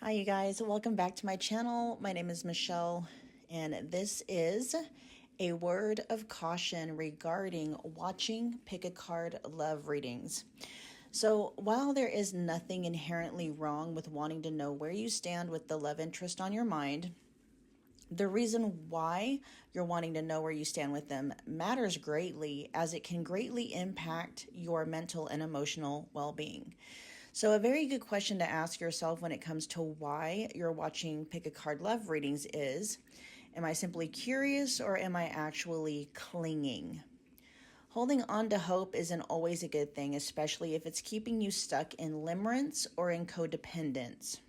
Hi you guys, welcome back to my channel. My name is Michelle and this is a word of caution regarding watching pick a card love readings. So while there is nothing inherently wrong with wanting to know where you stand with the love interest on your mind, the reason why you're wanting to know where you stand with them matters greatly, as it can greatly impact your mental and emotional well-being. So a very good question to ask yourself when it comes to why you're watching pick a card love readings is, am I simply curious or am I actually clinging? Holding on to hope isn't always a good thing, especially if it's keeping you stuck in limerence or in codependence.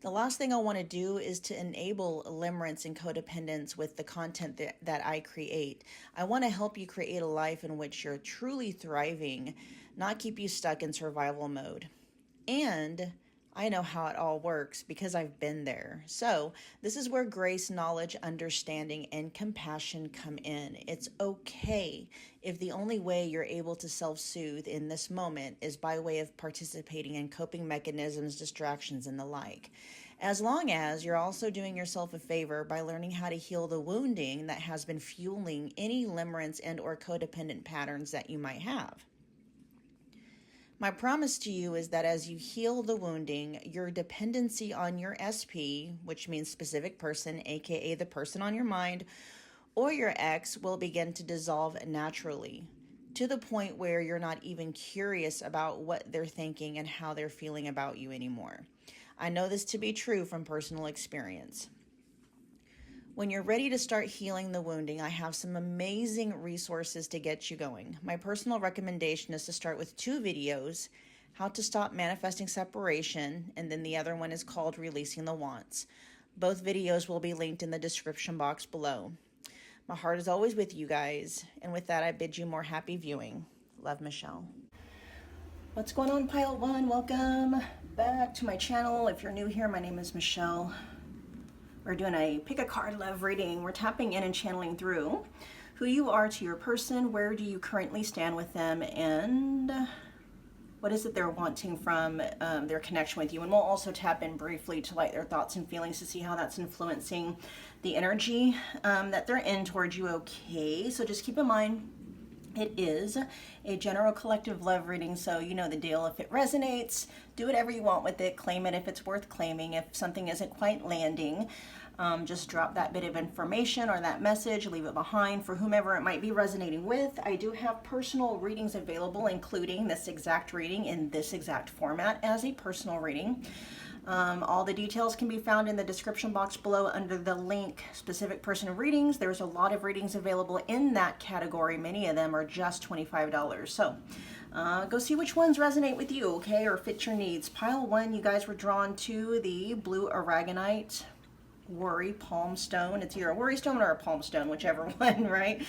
The last thing I want to do is to enable limerence and codependence with the content that I create. I want to help you create a life in which you're truly thriving, not keep you stuck in survival mode. And I know how it all works because I've been there. So this is where grace, knowledge, understanding, and compassion come in. It's okay if the only way you're able to self-soothe in this moment is by way of participating in coping mechanisms, distractions, and the like. As long as you're also doing yourself a favor by learning how to heal the wounding that has been fueling any limerence and or codependent patterns that you might have. My promise to you is that as you heal the wounding, your dependency on your SP, which means specific person, aka the person on your mind, or your ex, will begin to dissolve naturally, to the point where you're not even curious about what they're thinking and how they're feeling about you anymore. I know this to be true from personal experience. When you're ready to start healing the wounding, I have some amazing resources to get you going. My personal recommendation is to start with 2 videos, how to stop manifesting separation, and then the other one is called Releasing the Wants. Both videos will be linked in the description box below. My heart is always with you guys, and with that I bid you more happy viewing. Love, Michelle. What's going on, Pile 1? Welcome back to my channel. If you're new here, my name is Michelle. We're doing a pick a card love reading. We're tapping in and channeling through who you are to your person, where do you currently stand with them, and what is it they're wanting from their connection with you. And we'll also tap in briefly to like their thoughts and feelings to see how that's influencing the energy that they're in towards you. Okay, so just keep in mind, it is a general collective love reading, so you know the deal. If it resonates, do whatever you want with it. Claim it if it's worth claiming. If something isn't quite landing, just drop that bit of information or that message, leave it behind for whomever it might be resonating with. I do have personal readings available, including this exact reading in this exact format as a personal reading. All the details can be found in the description box below under the link specific person readings. There's a lot of readings available in that category. Many of them are just $25. So go see which ones resonate with you, okay, or fit your needs. Pile 1, you guys were drawn to the blue Aragonite worry palm stone. It's either a worry stone or a palm stone, whichever one, right?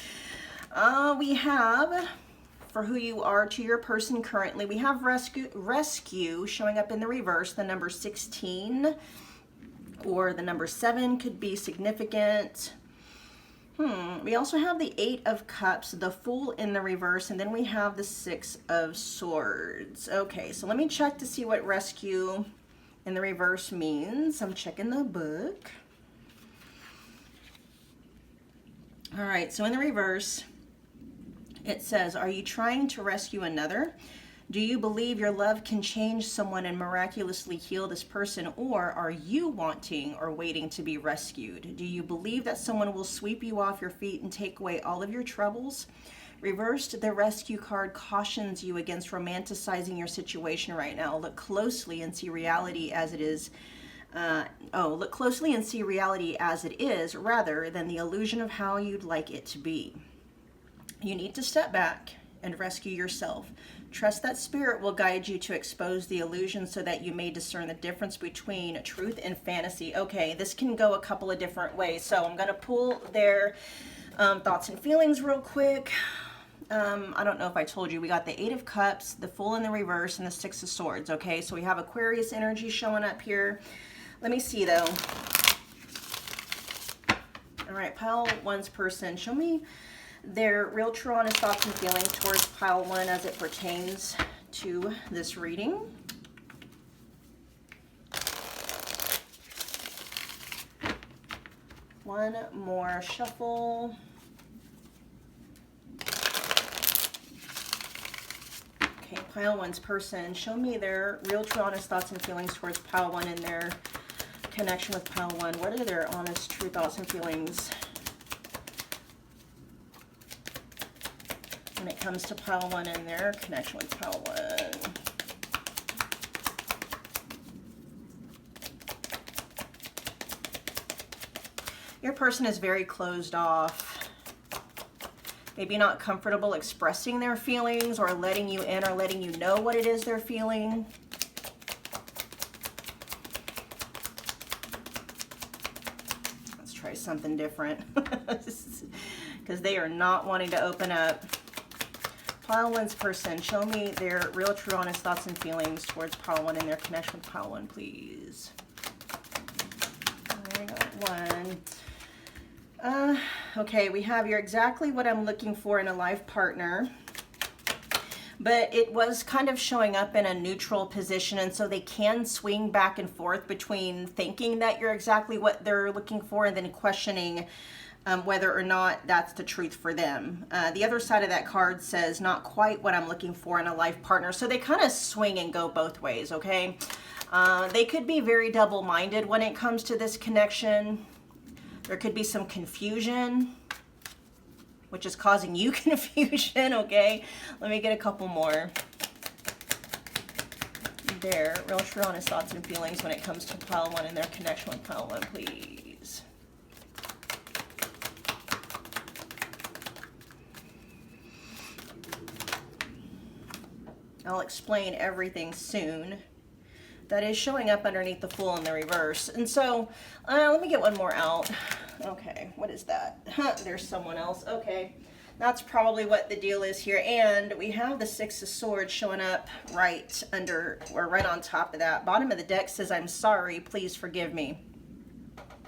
We have, for who you are to your person currently, we have rescue showing up in the reverse. The number 16 or the number 7 could be significant. We also have the 8 of Cups, the Fool in the reverse, and then we have the 6 of Swords. Okay, so let me check to see what rescue in the reverse means. I'm checking the book. All right, so in the reverse, it says, are you trying to rescue another? Do you believe your love can change someone and miraculously heal this person? Or are you wanting or waiting to be rescued? Do you believe that someone will sweep you off your feet and take away all of your troubles? Reversed, the rescue card cautions you against romanticizing your situation right now. Look closely and see reality as it is. Look closely and see reality as it is rather than the illusion of how you'd like it to be. You need to step back and rescue yourself. Trust that spirit will guide you to expose the illusion so that you may discern the difference between truth and fantasy. Okay, this can go a couple of different ways. So I'm going to pull their thoughts and feelings real quick. I don't know if I told you, we got the 8 of Cups, the Fool in the reverse, and the 6 of Swords. Okay, so we have Aquarius energy showing up here. Let me see though. All right, Pile 1's person, show me their real, true, honest thoughts and feelings towards Pile 1 as it pertains to this reading. One more shuffle. Okay, pile one's person. Show me their real, true, honest thoughts and feelings towards pile one and their connection with pile one. What are their honest, true thoughts and feelings when it comes to pile one and their connection with pile one? Your person is very closed off. Maybe not comfortable expressing their feelings or letting you in or letting you know what it is they're feeling. Let's try something different because they are not wanting to open up. Pile one's person, show me their real, true, honest thoughts and feelings towards pile one and their connection with pile one, please. I got one. Okay, we have you're exactly what I'm looking for in a life partner, but it was kind of showing up in a neutral position, and so they can swing back and forth between thinking that you're exactly what they're looking for and then questioning whether or not that's the truth for them. The other side of that card says not quite what I'm looking for in a life partner, so they kind of swing and go both ways, okay? They could be very double-minded when it comes to this connection. There could be some confusion, which is causing you confusion, okay? Let me get a couple more. Their real, true, honest thoughts and feelings when it comes to pile one and their connection with pile one, please. I'll explain everything soon. That is showing up underneath the Fool in the reverse. And so, let me get one more out. Okay, what is that? There's someone else. Okay, that's probably what the deal is here. And we have the Six of Swords showing up right under, or right on top of that. Bottom of the deck says, I'm sorry, please forgive me.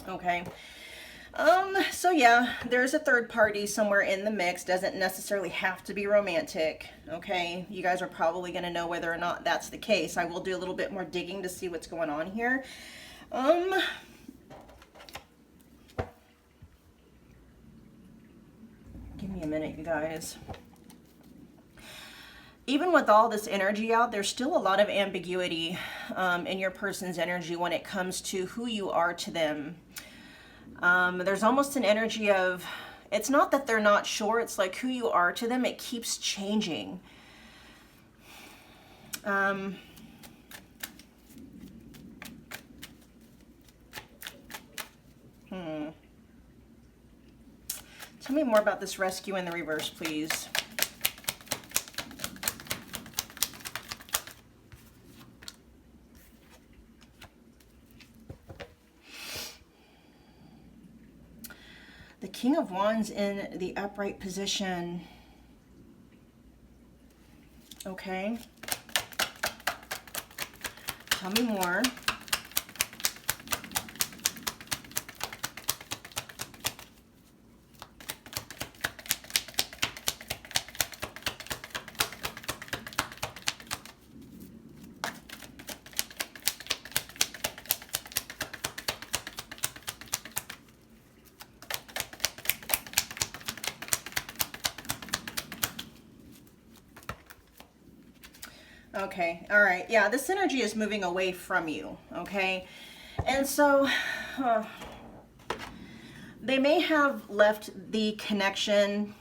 Okay. So yeah, there's a third party somewhere in the mix. Doesn't necessarily have to be romantic, okay? You guys are probably going to know whether or not that's the case. I will do a little bit more digging to see what's going on here. Give me a minute, you guys. Even with all this energy out, there's still a lot of ambiguity in your person's energy when it comes to who you are to them. There's almost an energy of, it's not that they're not sure, it's like who you are to them, it keeps changing. Tell me more about this rescue in the reverse, please. The King of Wands in the upright position. Okay. Tell me more. Okay, all right, yeah, this energy is moving away from you, okay? And so they may have left the connection.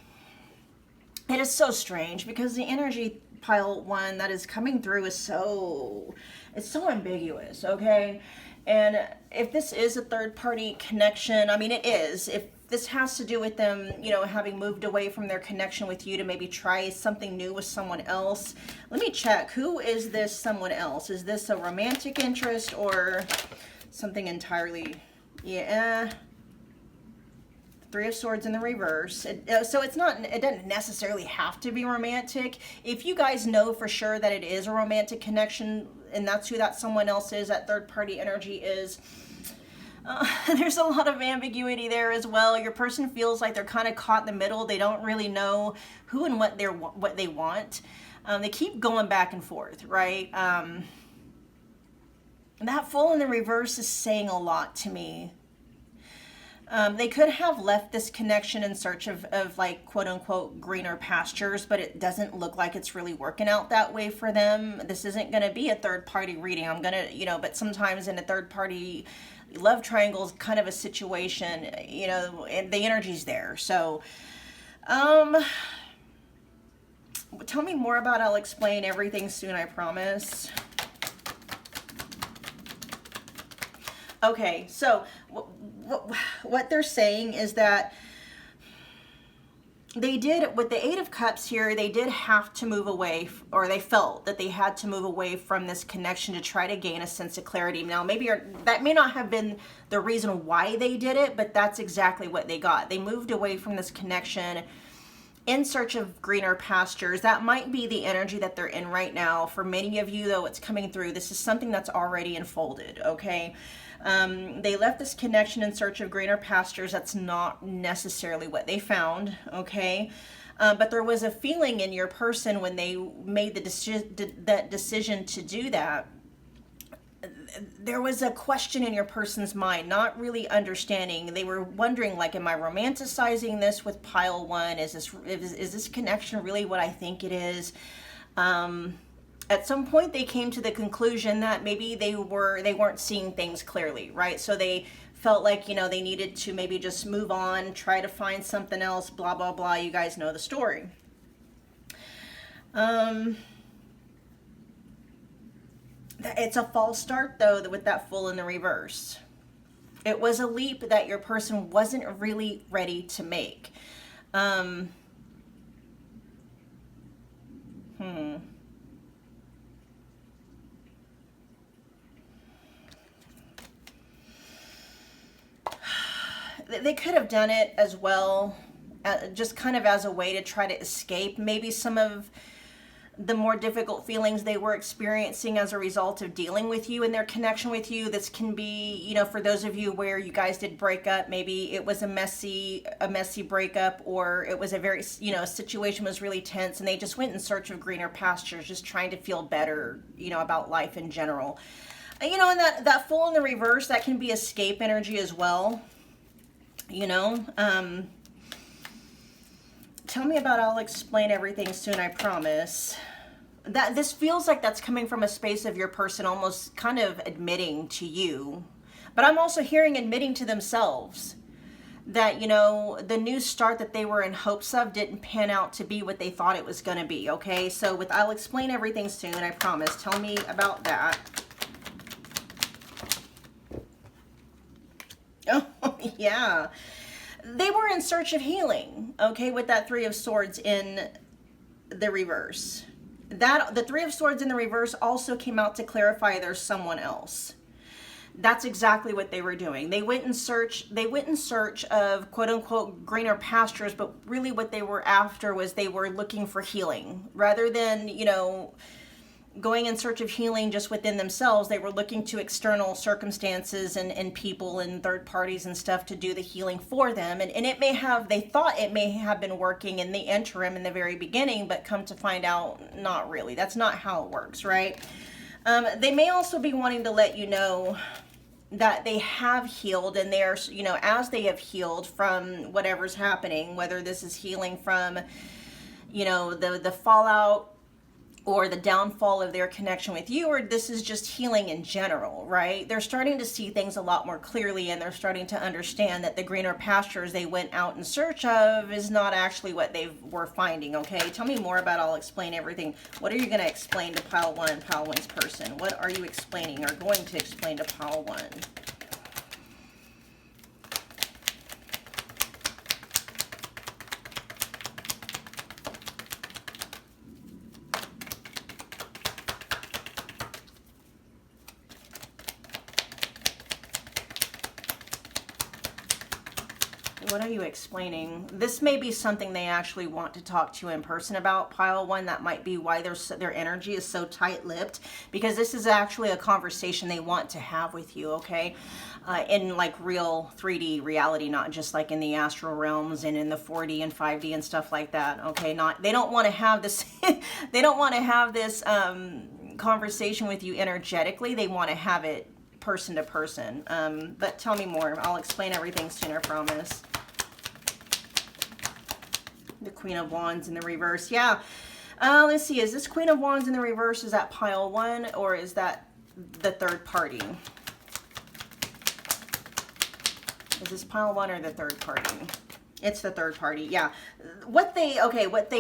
It is so strange because the energy pile one that is coming through is it's so ambiguous, okay? And if this is a third party connection, I mean, it is. If this has to do with them, you know, having moved away from their connection with you to maybe try something new with someone else. Let me check. Who is this someone else? Is this a romantic interest or something entirely? Yeah. Three of Swords in the reverse. So it's not, it doesn't necessarily have to be romantic. If you guys know for sure that it is a romantic connection and that's who that someone else is, that third party energy is, there's a lot of ambiguity there as well. Your person feels like they're kind of caught in the middle. They don't really know who and what they want. They keep going back and forth, right? That Fool in the reverse is saying a lot to me. They could have left this connection in search of like quote unquote greener pastures, but it doesn't look like it's really working out that way for them. This isn't going to be a third party reading. I'm going to, but sometimes in a third party love triangle is kind of a situation, and the energy's there. So, tell me more about, I'll explain everything soon, I promise. Okay, so what they're saying is that they did, with the Eight of Cups here, they did have to move away, or they felt that they had to move away from this connection to try to gain a sense of clarity. Now, maybe that may not have been the reason why they did it, but that's exactly what they got. They moved away from this connection in search of greener pastures. That might be the energy that they're in right now. For many of you, though, it's coming through. This is something that's already unfolded, okay? They left this connection in search of greener pastures. That's not necessarily what they found, okay? But there was a feeling in your person when they made that decision to do that. There was a question in your person's mind, not really understanding. They were wondering, like, am I romanticizing this with pile one? Is this connection really what I think it is? At some point they came to the conclusion that maybe they weren't seeing things clearly, right? So they felt like, they needed to maybe just move on, try to find something else, blah, blah, blah. You guys know the story. It's a false start, though, with that Fool in the reverse. It was a leap that your person wasn't really ready to make. They could have done it as well, just kind of as a way to try to escape maybe some of the more difficult feelings they were experiencing as a result of dealing with you and their connection with you. This can be, for those of you where you guys did break up, maybe it was a messy breakup, or it was a very, situation was really tense and they just went in search of greener pastures, just trying to feel better, about life in general. And that Fool in the reverse, that can be escape energy as well. Tell me about, I'll explain everything soon, I promise. That this feels like that's coming from a space of your person almost kind of admitting to you, but I'm also hearing admitting to themselves that, the new start that they were in hopes of didn't pan out to be what they thought it was going to be, okay? So I'll explain everything soon, I promise. Tell me about that. Oh, yeah. They were in search of healing, okay, with that Three of Swords in the reverse. The Three of Swords in the reverse also came out to clarify there's someone else. That's exactly what they were doing. They went in search of quote unquote greener pastures, but really what they were after was they were looking for healing. Rather than, going in search of healing just within themselves, they were looking to external circumstances and people and third parties and stuff to do the healing for them. And they thought it may have been working in the interim in the very beginning, but come to find out, not really. That's not how it works, right? They may also be wanting to let you know that they have healed, and they're, as they have healed from whatever's happening, whether this is healing from, the fallout or the downfall of their connection with you, or this is just healing in general, right? They're starting to see things a lot more clearly, and they're starting to understand that the greener pastures they went out in search of is not actually what they were finding, okay? Tell me more about, I'll explain everything. What are you going to explain to pile one's person? What are you explaining or going to explain to pile one? What are you explaining? This may be something they actually want to talk to you in person about, pile one. That might be why their energy is so tight-lipped, because this is actually a conversation they want to have with you, okay? In like real 3D reality, not just like in the astral realms and in the 4D and 5D and stuff like that, okay? They don't want to have this, they don't want to have this conversation with you energetically. They want to have it person to person. But tell me more. I'll explain everything soon, I promise. The Queen of Wands in the reverse. Yeah. Let's see. Is this Queen of Wands in the reverse? Is that pile 1 or is that the third party? Is this pile 1 or the third party? It's the third party. Yeah. What they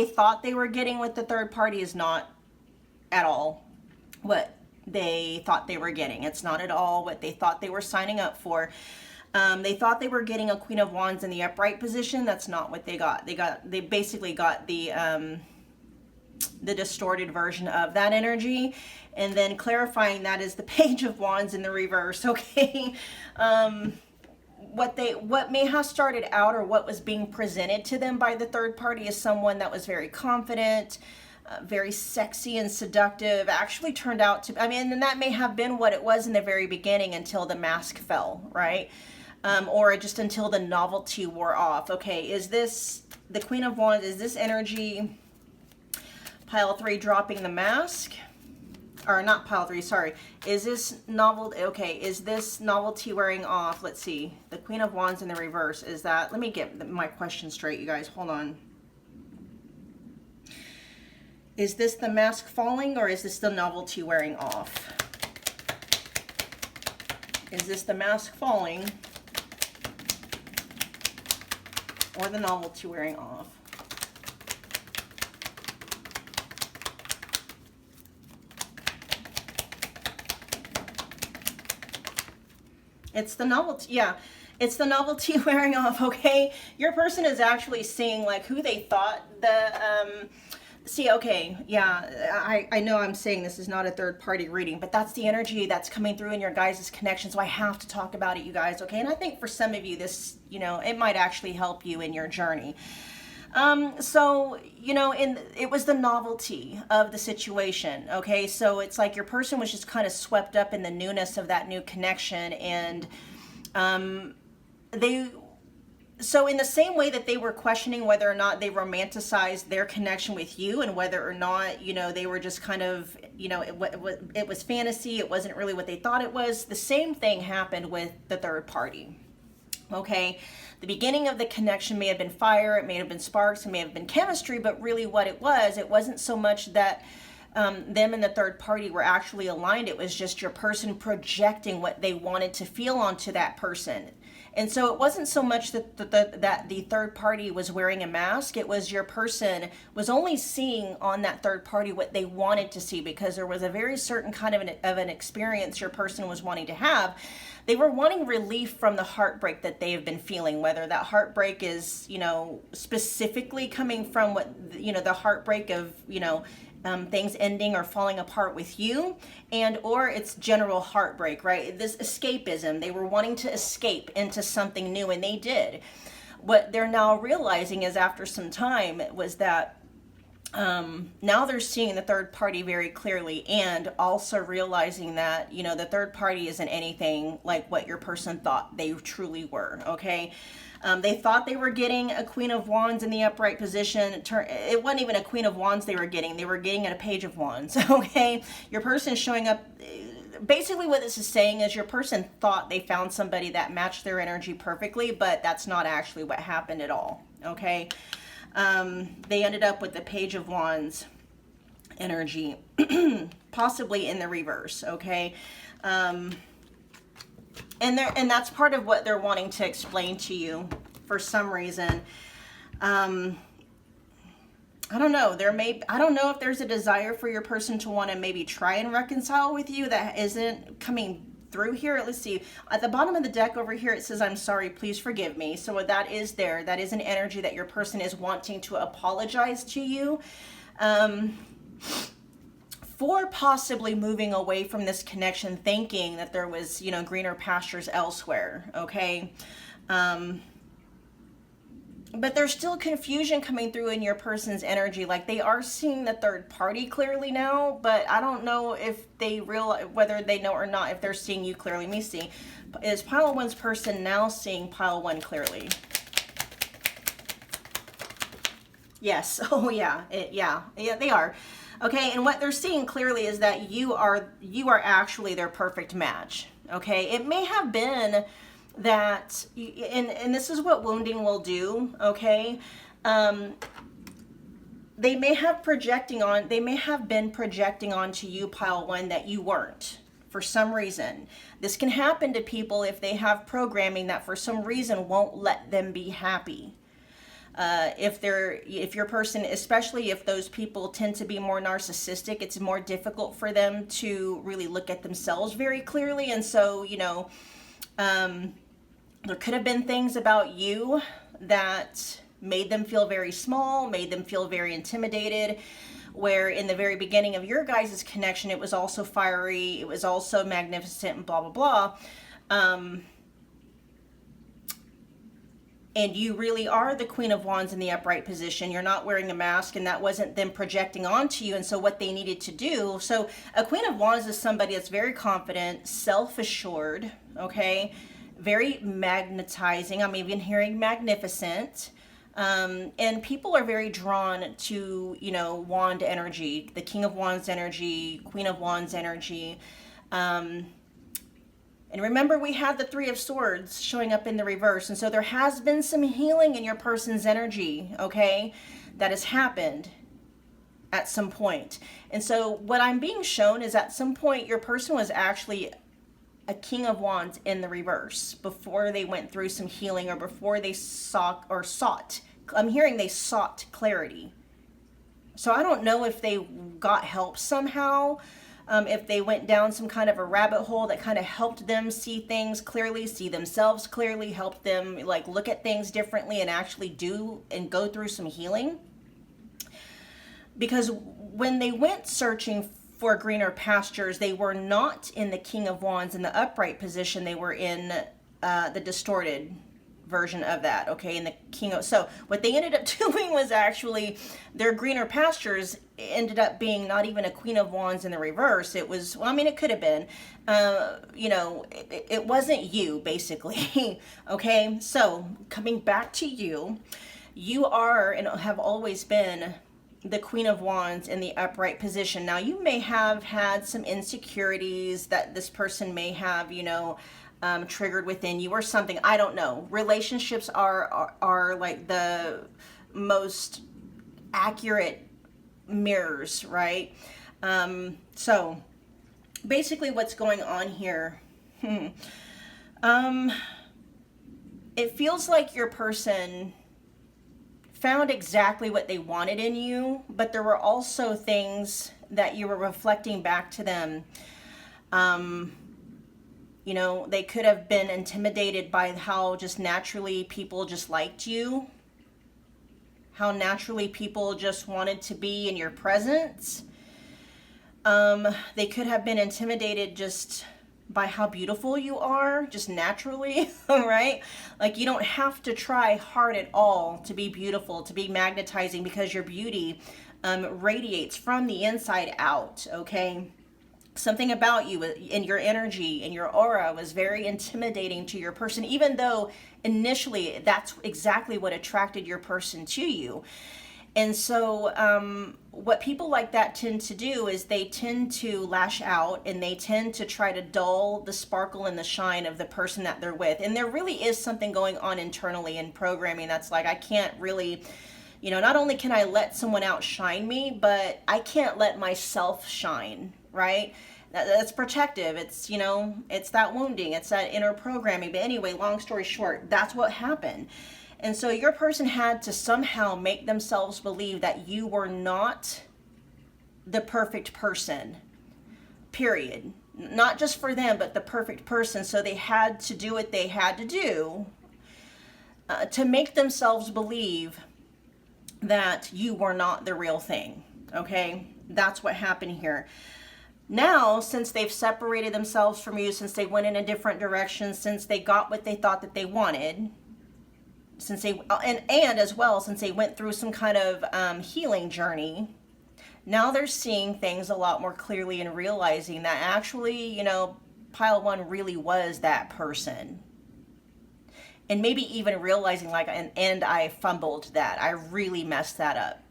thought they were getting with the third party is not at all what they thought they were getting. It's not at all what they thought they were signing up for. They thought they were getting a Queen of Wands in the upright position. That's not what they got. They basically got the distorted version of that energy, and then clarifying that is the Page of Wands in the reverse. Okay. What may have started out, or what was being presented to them by the third party, is someone that was very confident, very sexy and seductive, actually turned out to, and that may have been what it was in the very beginning until the mask fell, right? Or just until the novelty wore off. Okay, is this the Queen of Wands? Is this energy pile 3 dropping the mask? Or not pile 3, sorry. Is this is this novelty wearing off? Let's see. The Queen of Wands in the reverse. Is that, let me get my question straight, you guys. Hold on. Is this the mask falling, or is this the novelty wearing off? Is this the mask falling or the novelty wearing off? It's the novelty, yeah. It's the novelty wearing off, okay? Your person is actually seeing like who they thought okay, yeah, I know I'm saying this is not a third party reading, but that's the energy that's coming through in your guys' connection, so I have to talk about it, you guys, okay? And I think for some of you, this, it might actually help you in your journey. It was the novelty of the situation, okay? So it's like your person was just kind of swept up in the newness of that new connection, and so in the same way that they were questioning whether or not they romanticized their connection with you, and whether or not, they were just kind of, it was fantasy, it wasn't really what they thought it was, the same thing happened with the third party, okay? The beginning of the connection may have been fire, it may have been sparks, it may have been chemistry, but really what it wasn't so much that them and the third party were actually aligned. It was just your person projecting what they wanted to feel onto that person. And so it wasn't so much that the third party was wearing a mask. It was your person was only seeing on that third party what they wanted to see, because there was a very certain kind of an experience your person was wanting to have. They were wanting relief from the heartbreak that they have been feeling, whether that heartbreak is, specifically coming from the heartbreak of, things ending or falling apart with you, or it's general heartbreak, right? This escapism, they were wanting to escape into something new, and they did. What they're now realizing is, after some time, was that now they're seeing the third party very clearly, and also realizing that, the third party isn't anything like what your person thought they truly were, okay? They thought they were getting a Queen of Wands in the upright position. It wasn't even a Queen of Wands they were getting a Page of Wands, okay? Your person showing up, basically what this is saying is your person thought they found somebody that matched their energy perfectly, but that's not actually what happened at all, okay? They ended up with the Page of Wands energy, possibly in the reverse, okay? And that's part of what they're wanting to explain to you for some reason. I don't know. I don't know if there's a desire for your person to want to maybe try and reconcile with you that isn't coming through here. Let's see. At the bottom of the deck over here, it says, "I'm sorry, please forgive me." So that is there. That is an energy that your person is wanting to apologize to you. For possibly moving away from this connection, thinking that there was, greener pastures elsewhere, okay? But there's still confusion coming through in your person's energy. Like, they are seeing the third party clearly now, but I don't know if they realize, whether they know or not, if they're seeing you clearly. Let me see. Is pile 1's person now seeing pile 1 clearly? Yes. Oh, yeah. Yeah, they are. Okay, and what they're seeing clearly is that you are actually their perfect match. okay? It may have been that, and this is what wounding will do, okay? They may have been projecting onto you, pile one, that you weren't for some reason. This can happen to people if they have programming that for some reason won't let them be happy. If your person, especially if those people tend to be more narcissistic, it's more difficult for them to really look at themselves very clearly. And so, there could have been things about you that made them feel very small, made them feel very intimidated, where in the very beginning of your guys' connection, it was also fiery, it was also magnificent, and blah, blah, blah. And you really are the Queen of Wands in the upright position. You're not wearing a mask, and that wasn't them projecting onto you. And so what they needed to do, so a Queen of Wands is somebody that's very confident, self-assured, okay? Very magnetizing. I'm even hearing magnificent. And people are very drawn to, wand energy, the King of Wands energy, Queen of Wands energy. And remember, we had the Three of Swords showing up in the reverse. And so there has been some healing in your person's energy, okay, that has happened at some point. And so what I'm being shown is at some point your person was actually a King of Wands in the reverse before they went through some healing, or before they sought. I'm hearing they sought clarity. So I don't know if they got help somehow. If they went down some kind of a rabbit hole that kind of helped them see things clearly, see themselves clearly, helped them like look at things differently and actually do and go through some healing. Because when they went searching for greener pastures, they were not in the King of Wands in the upright position. They were in the distorted version of that, okay, in the King of, so what they ended up doing was actually their greener pastures ended up being not even a Queen of Wands in the reverse. It was, well, I mean, it could have been, it wasn't you, basically. Okay, so coming back to you, you are and have always been the Queen of Wands in the upright position. Now, you may have had some insecurities that this person may have, triggered within you or something. I don't know. Relationships are like the most accurate mirrors, right? So basically what's going on here, it feels like your person found exactly what they wanted in you, but there were also things that you were reflecting back to them. They could have been intimidated by how just naturally people just liked you, how naturally people just wanted to be in your presence. They could have been intimidated just by how beautiful you are, just naturally, right? Like, you don't have to try hard at all to be beautiful, to be magnetizing, because your beauty radiates from the inside out, okay? Something about you and your energy and your aura was very intimidating to your person, even though initially that's exactly what attracted your person to you. And so what people like that tend to do is they tend to lash out, and they tend to try to dull the sparkle and the shine of the person that they're with. And there really is something going on internally in programming that's like, I can't really, not only can I let someone outshine me, but I can't let myself shine, right? That's protective. It's, it's that wounding. It's that inner programming. But anyway, long story short, that's what happened. And so your person had to somehow make themselves believe that you were not the perfect person, period. Not just for them, but the perfect person. So they had to do what they had to do to make themselves believe that you were not the real thing, okay? That's what happened here. Now, since they've separated themselves from you, since they went in a different direction, since they got what they thought that they wanted, since they, and as well, since they went through some kind of healing journey, now they're seeing things a lot more clearly and realizing that actually, pile one really was that person. And maybe even realizing like, and I fumbled that. I really messed that up.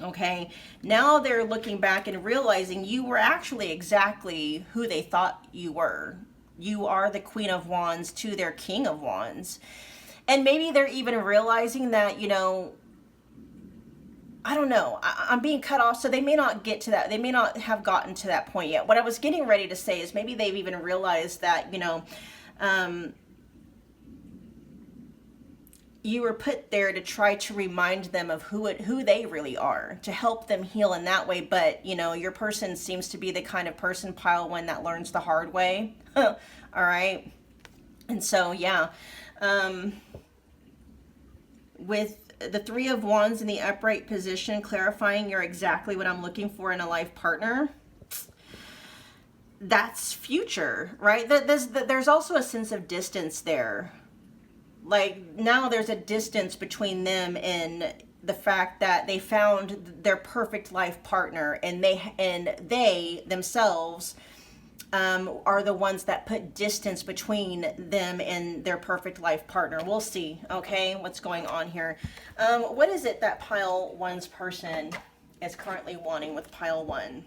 Okay, now they're looking back and realizing you were actually exactly who they thought you were. you are the Queen of Wands to their King of Wands. And maybe they're even realizing that, you know, I don't know, I'm being cut off, so they may not get to that. They may not have gotten to that point yet. What I was getting ready to say is maybe they've even realized that, you know, you were put there to try to remind them of who they really are, to help them heal in that way. But, you know, your person seems to be the kind of person, pile one, that learns the hard way. All right. And so, yeah, with the Three of Wands in the upright position, clarifying you're exactly what I'm looking for in a life partner. That's future, right? There's also a sense of distance there. Like, now there's a distance between them and the fact that they found their perfect life partner, and they themselves are the ones that put distance between them and their perfect life partner. We'll see, okay, what's going on here. What is it that pile one's person is currently wanting with pile one?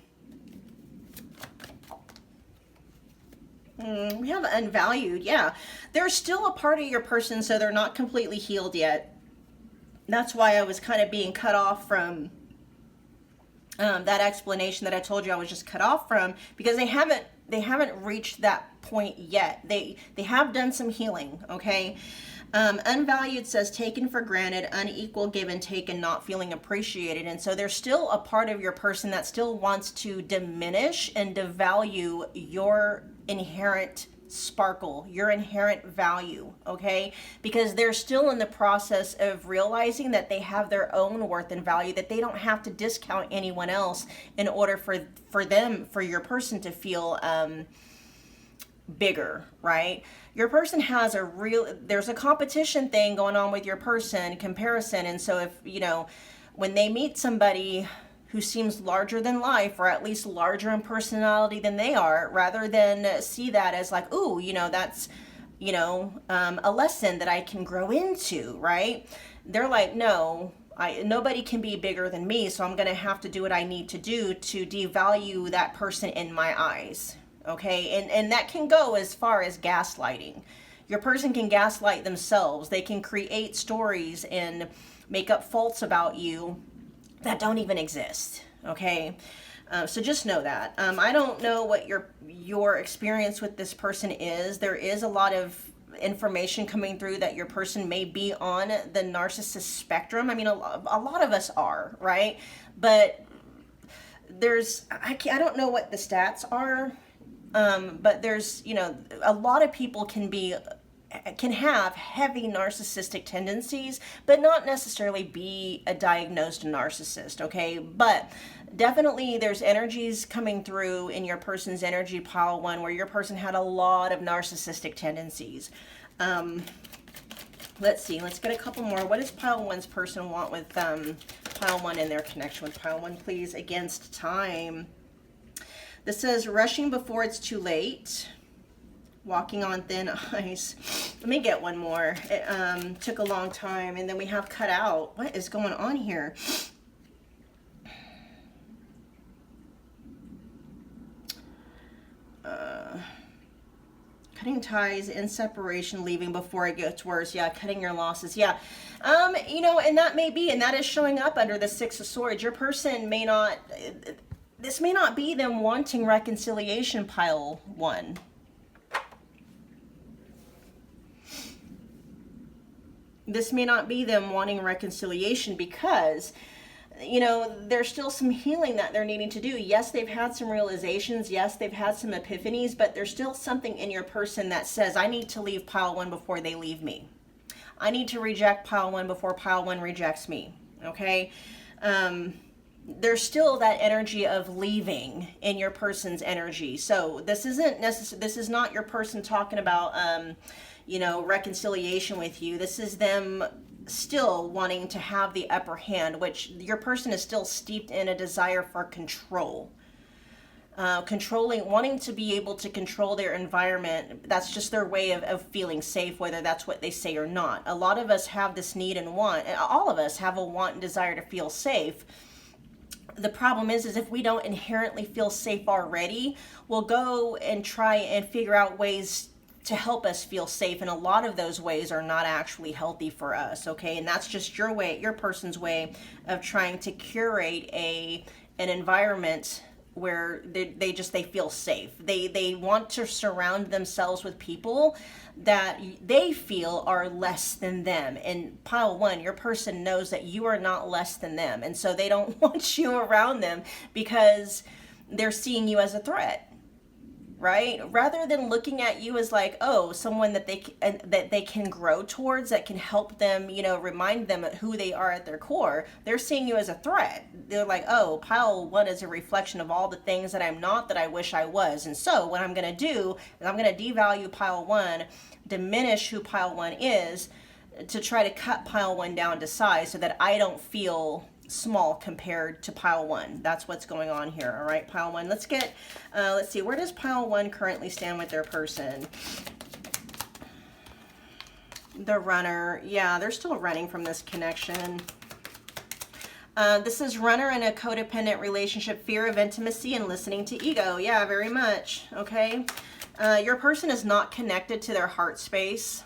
We have unvalued. Yeah, they're still a part of your person, so they're not completely healed yet. That's why I was kind of being cut off from that explanation that I told you I was just cut off from, because they haven't reached that point yet. They have done some healing, okay? Unvalued says taken for granted, unequal give and take, and not feeling appreciated. And so there's still a part of your person that still wants to diminish and devalue your inherent sparkle, your inherent value, okay? Because they're still in the process of realizing that they have their own worth and value, that they don't have to discount anyone else in order for your person to feel bigger, right? Your person has there's a competition thing going on with your person, comparison. And so if, you know, when they meet somebody who seems larger than life, or at least larger in personality than they are, rather than see that as like, ooh, you know, that's, you know, a lesson that I can grow into, right? They're like, no, nobody can be bigger than me, so I'm going to have to do what I need to do to devalue that person in my eyes, okay? And that can go as far as gaslighting. Your person can gaslight themselves. They can create stories and make up faults about you that don't even exist, okay? So just know that. I don't know what your experience with this person is. There is a lot of information coming through that your person may be on the narcissist spectrum. I mean, a lot of us are, right? But I don't know what the stats are, but there's, you know, a lot of people can have heavy narcissistic tendencies, but not necessarily be a diagnosed narcissist, okay? But definitely there's energies coming through in your person's energy pile one where your person had a lot of narcissistic tendencies. Let's see, let's get a couple more. What does pile one's person want with pile one in their connection with pile one, please? Against time. This says rushing before it's too late. Walking on thin ice. Let me get one more. It took a long time. And then we have cut out. What is going on here? Cutting ties, in separation, leaving before it gets worse. Yeah, cutting your losses. Yeah. You know, and that may be, and that is showing up under the Six of Swords. Your person may not, this may not be them wanting reconciliation, pile one. This may not be them wanting reconciliation because, you know, there's still some healing that they're needing to do. Yes, they've had some realizations. Yes, they've had some epiphanies, but there's still something in your person that says, I need to leave pile one before they leave me. I need to reject pile one before pile one rejects me, okay? There's still that energy of leaving in your person's energy. So this isn't necessarily, this is not your person talking about, you know, reconciliation with you. This is them still wanting to have the upper hand, which your person is still steeped in a desire for control. Wanting to be able to control their environment. That's just their way of feeling safe, whether that's what they say or not. A lot of us have this need and want, all of us have a want and desire to feel safe. the problem is if we don't inherently feel safe already, we'll go and try and figure out ways to help us feel safe, and a lot of those ways are not actually healthy for us. Okay, and that's just your way, your person's way of trying to curate an environment where they feel safe. They want to surround themselves with people that they feel are less than them. And pile one, your person knows that you are not less than them, and so they don't want you around them because they're seeing you as a threat, right? Rather than looking at you as like, oh, someone that they can grow towards, that can help them, remind them of who they are at their core. They're seeing you as a threat. They're like, oh, pile one is a reflection of all the things that I'm not, that I wish I was. And so what I'm going to do is I'm going to devalue pile one, diminish who pile one is, to try to cut pile one down to size so that I don't feel small compared to pile one. That's what's going on here. All right, pile one. Let's see, where does pile one currently stand with their person? The runner. Yeah, they're still running from this connection. This is runner in a codependent relationship, fear of intimacy and listening to ego. Yeah, very much. Okay. Your person is not connected to their heart space.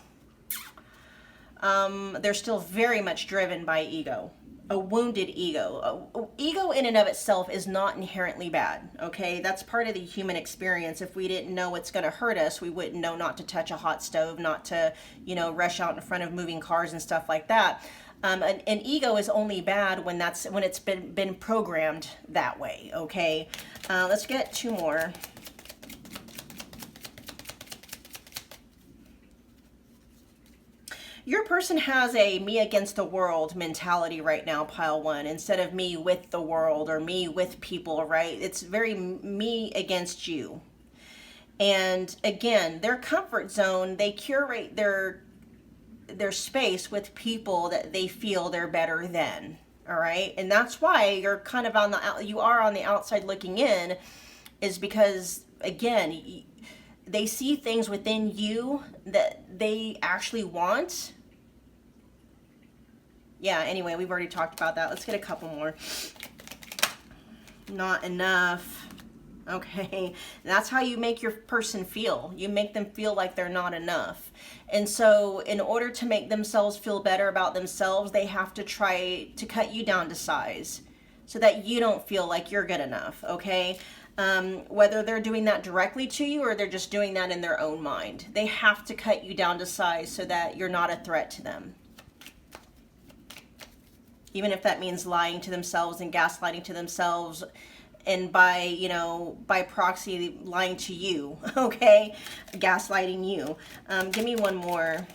They're still very much driven by ego. A wounded ego. Ego in and of itself is not inherently bad, okay? That's part of the human experience. If we didn't know it's going to hurt us, we wouldn't know not to touch a hot stove, not to, rush out in front of moving cars and stuff like that. An ego is only bad when it's been programmed that way, okay? Let's get two more. Your person has a me against the world mentality right now, pile one, instead of me with the world or me with people, right? It's very me against you. And again, their comfort zone, they curate their space with people that they feel they're better than, all right? And that's why you're kind of you are on the outside looking in, is because, again, they see things within you that they actually want. Yeah, anyway, we've already talked about that. Let's get a couple more. Not enough. Okay, that's how you make your person feel. You make them feel like they're not enough. And so in order to make themselves feel better about themselves, they have to try to cut you down to size so that you don't feel like you're good enough, okay? Whether they're doing that directly to you or they're just doing that in their own mind. They have to cut you down to size so that you're not a threat to them. Even if that means lying to themselves and gaslighting to themselves, and by proxy, lying to you, okay? Gaslighting you. Give me one more.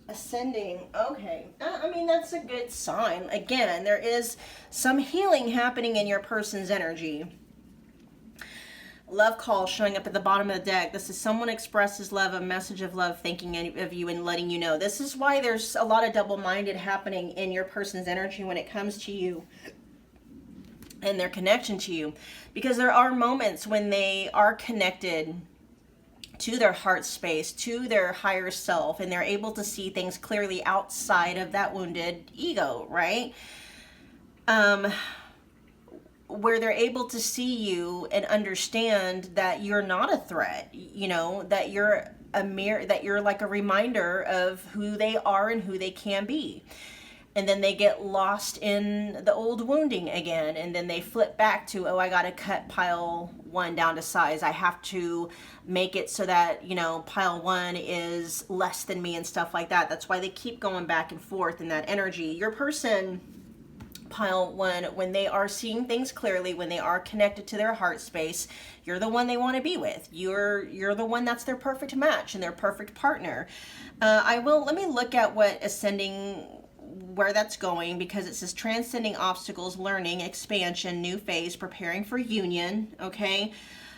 Ascending. Okay. I mean, that's a good sign. Again, there is some healing happening in your person's energy. Love call showing up at the bottom of the deck. This is someone expresses love, a message of love, thinking of you and letting you know. This is why there's a lot of double-minded happening in your person's energy when it comes to you and their connection to you. Because there are moments when they are connected to their heart space, to their higher self, and they're able to see things clearly outside of that wounded ego, right? Where they're able to see you and understand that you're not a threat, that you're that you're like a reminder of who they are and who they can be. And then they get lost in the old wounding again. And then they flip back to, oh, I got to cut pile one down to size. I have to make it so that, pile one is less than me and stuff like that. That's why they keep going back and forth in that energy. Your person, pile one, when they are seeing things clearly, when they are connected to their heart space, you're the one they want to be with. You're the one that's their perfect match and their perfect partner. Let me look at what ascending, where that's going, because it says transcending obstacles, learning, expansion, new phase, preparing for union. Okay.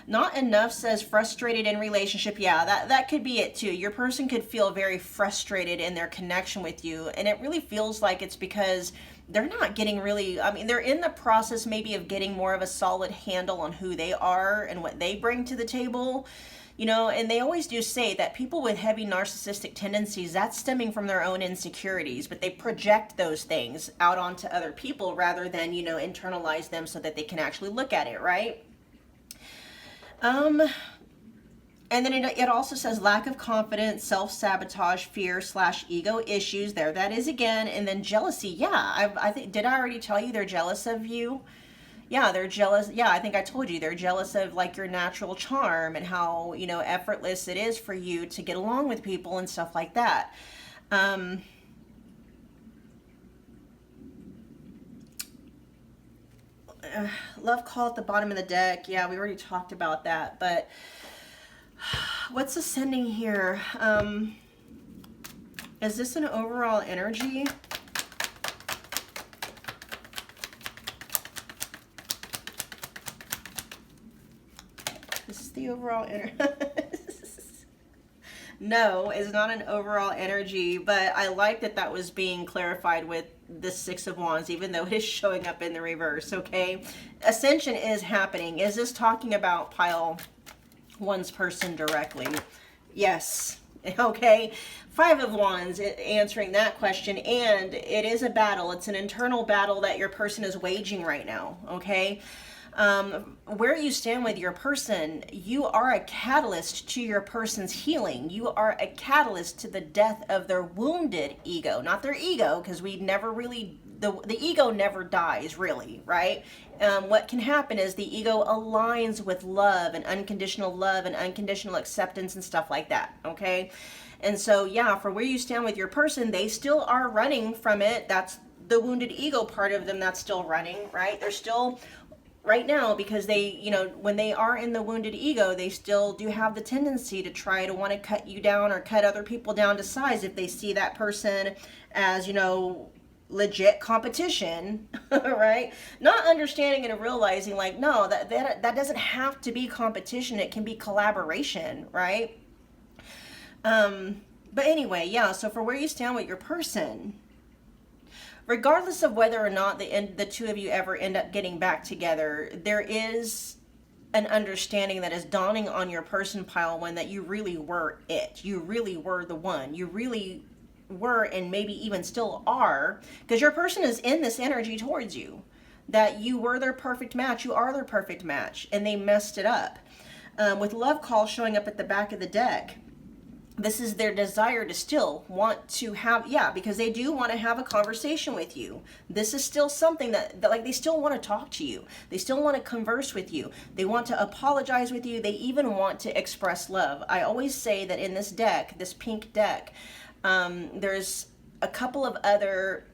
Not enough says frustrated in relationship. Yeah, that could be it too. Your person could feel very frustrated in their connection with you, and it really feels like it's because they're not getting really, I mean, they're in the process maybe of getting more of a solid handle on who they are and what they bring to the table. You know, and they always do say that people with heavy narcissistic tendencies, that's stemming from their own insecurities, but they project those things out onto other people rather than, you know, internalize them so that they can actually look at it, right? And then it also says lack of confidence, self-sabotage, fear / ego issues. There that is again. And then jealousy. Yeah, I think, did I already tell you they're jealous of you? Yeah, they're jealous. Yeah, I think I told you they're jealous of like your natural charm and how, you know, effortless it is for you to get along with people and stuff like that. Love call at the bottom of the deck. Yeah, we already talked about that, but what's ascending here? Is this an overall energy? This is the overall energy. No, it's not an overall energy, but I like that that was being clarified with the Six of Wands, even though it is showing up in the reverse, okay? Ascension is happening. Is this talking about pile one's person directly? Yes. Okay. Five of Wands answering that question, and it is a battle. It's an internal battle that your person is waging right now, okay? Where you stand with your person, you are a catalyst to your person's healing. You are a catalyst to the death of their wounded ego, not their ego, because we never really, the ego never dies really, right? What can happen is the ego aligns with love and unconditional acceptance and stuff like that, okay? And so, yeah, for where you stand with your person, they still are running from it. That's the wounded ego part of them that's still running, right? They're still right now, because they, you know, when they are in the wounded ego, they still do have the tendency to try to want to cut you down or cut other people down to size if they see that person as, you know, legit competition, right? Not understanding and realizing like, no, that doesn't have to be competition. It can be collaboration, right? But anyway, yeah, so for where you stand with your person, regardless of whether or not the two of you ever end up getting back together, there is an understanding that is dawning on your person, pile one, that you really were it. You really were the one. You really were, and maybe even still are, because your person is in this energy towards you, that you were their perfect match. You are their perfect match, and they messed it up. With love call showing up at the back of the deck, this is their desire to still want to have, yeah, because they do want to have a conversation with you. This is still something that like they still want to talk to you. They still want to converse with you. They want to apologize with you. They even want to express love. I always say that in this deck, this pink deck, there's a couple of other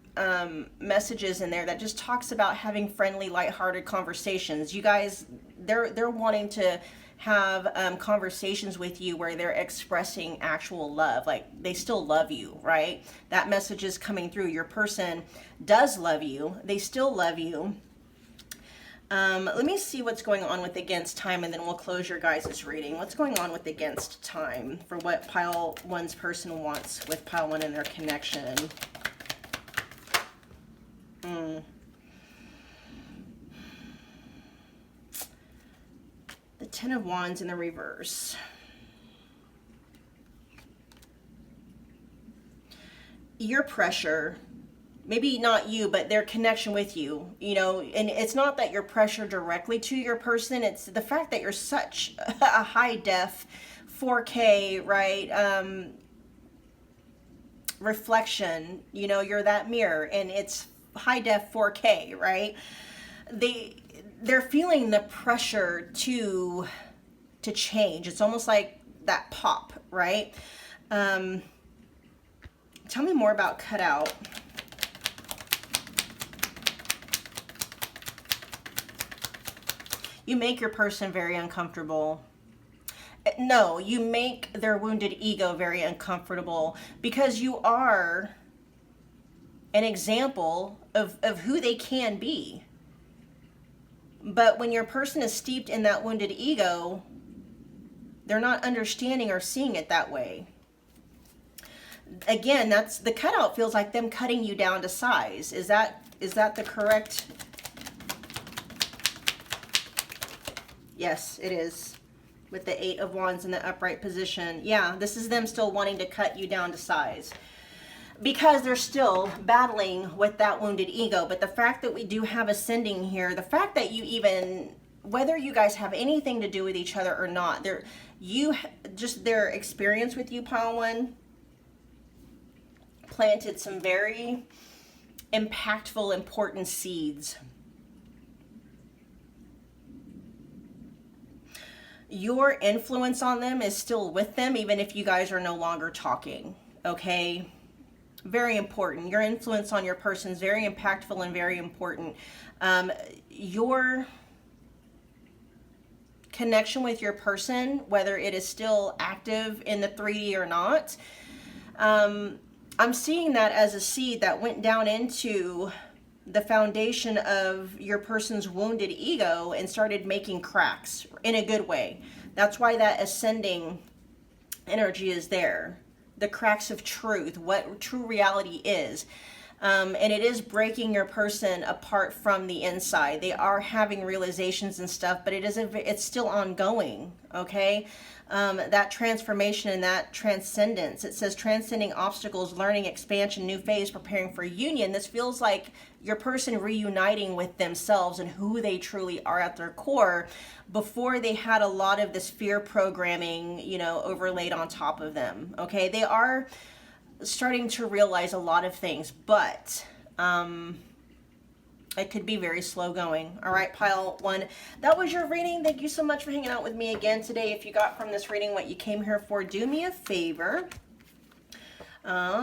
messages in there that just talks about having friendly, lighthearted conversations. You guys, they're wanting to have conversations with you where they're expressing actual love, like they still love you, right? That message is coming through. Your person does love you. They still love you. Let me see what's going on with against time, and then we'll close your guys' reading. What's going on with against time for what pile one's person wants with pile one in their connection? The Ten of Wands in the reverse. Your pressure, maybe not you, but their connection with you, you know, and it's not that you're pressured directly to your person. It's the fact that you're such a high def 4K, right? Reflection, you know, you're that mirror, and it's high def 4K, right? They're feeling the pressure to change. It's almost like that pop, right? Tell me more about cutout. You make your person very uncomfortable. No, you make their wounded ego very uncomfortable, because you are an example of who they can be. But when your person is steeped in that wounded ego, they're not understanding or seeing it that way. Again, that's the cutout feels like them cutting you down to size. Is that the correct? Yes, it is. With the 8 of Wands in the upright position. Yeah, this is them still wanting to cut you down to size, because they're still battling with that wounded ego. But the fact that we do have ascending here, the fact that you even, whether you guys have anything to do with each other or not, their experience with you, Pile 1, planted some very impactful, important seeds. Your influence on them is still with them, even if you guys are no longer talking, okay? Very important. Your influence on your person is very impactful and very important. Your connection with your person, whether it is still active in the 3D or not, I'm seeing that as a seed that went down into the foundation of your person's wounded ego and started making cracks in a good way. That's why that ascending energy is there. The cracks of truth, what true reality is. And it is breaking your person apart from the inside. They are having realizations and stuff, but it's still ongoing, okay? That transformation and that transcendence. It says transcending obstacles, learning, expansion, new phase, preparing for union. This feels like your person reuniting with themselves and who they truly are at their core, before they had a lot of this fear programming, overlaid on top of them. Okay, they are starting to realize a lot of things, but it could be very slow going. All right, Pile 1, that was your reading. Thank you so much for hanging out with me again today. If you got from this reading what you came here for, do me a favor.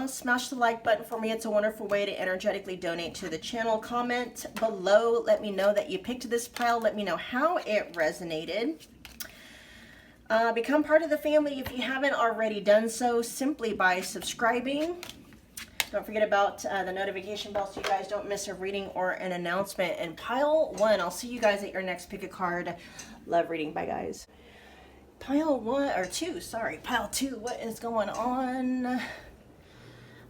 Smash the like button for me. It's a wonderful way to energetically donate to the channel. Comment below. Let me know that you picked this pile. Let me know how it resonated. Become part of the family if you haven't already done so, simply by subscribing. Don't forget about the notification bell so you guys don't miss a reading or an announcement. And Pile 1, I'll see you guys at your next pick a card love reading. Bye, guys. Pile 2, what is going on?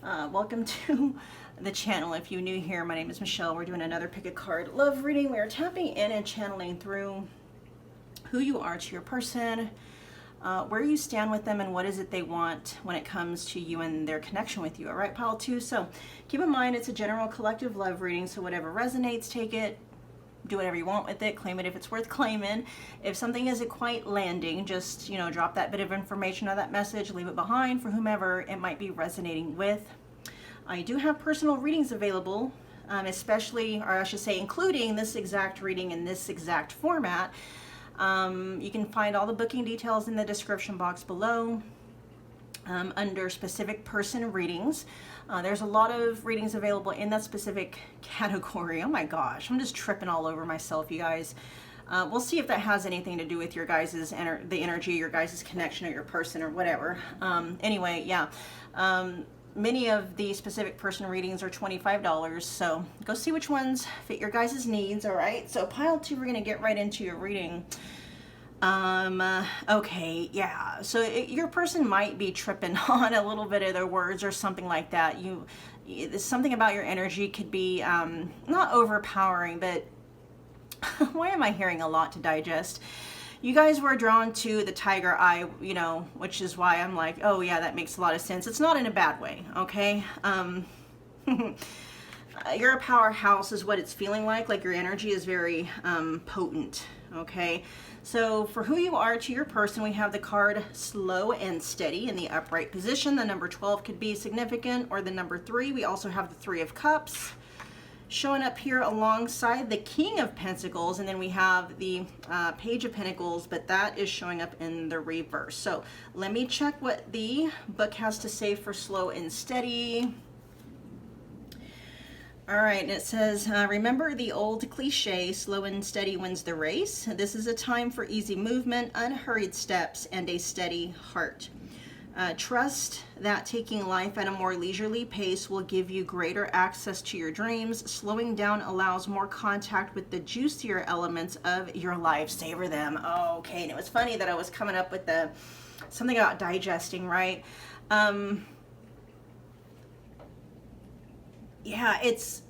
Welcome to the channel. If you're new here, my name is Michelle. We're doing another pick a card love reading. We are tapping in and channeling through who you are to your person, where you stand with them, and what is it they want when it comes to you and their connection with you. All right, Pile 2. So keep in mind, it's a general collective love reading, so whatever resonates, take it, do whatever you want with it, claim it if it's worth claiming. If something isn't quite landing, just, drop that bit of information or that message, leave it behind for whomever it might be resonating with. I do have personal readings available, especially, or I should say, including this exact reading in this exact format. You can find all the booking details in the description box below, under specific person readings. There's a lot of readings available in that specific category. Oh my gosh, I'm just tripping all over myself, you guys. We'll see if that has anything to do with your guys' the energy, your guys' connection, or your person, or whatever. Anyway, yeah. Many of the specific person readings are $25, so go see which ones fit your guys' needs. All right, so Pile 2, we're gonna get right into your reading. Okay, yeah, so your person might be tripping on a little bit of their words or something like that. Something about your energy could be not overpowering, but why am I hearing a lot to digest? You guys were drawn to the tiger eye, which is why I'm like, oh yeah, that makes a lot of sense. It's not in a bad way, okay? You're a powerhouse is what it's feeling like your energy is very potent, okay? So for who you are to your person, we have the card slow and steady in the upright position. The number 12 could be significant, or the number 3. We also have the 3 of Cups showing up here alongside the King of Pentacles, and then we have the Page of Pentacles, but that is showing up in the reverse. So let me check what the book has to say for slow and steady. All right, and it says, remember the old cliche, slow and steady wins the race. This is a time for easy movement, unhurried steps, and a steady heart. Trust that taking life at a more leisurely pace will give you greater access to your dreams. Slowing down allows more contact with the juicier elements of your life. Savor them. Oh, okay. And it was funny that I was coming up with something about digesting, right? Yeah, it's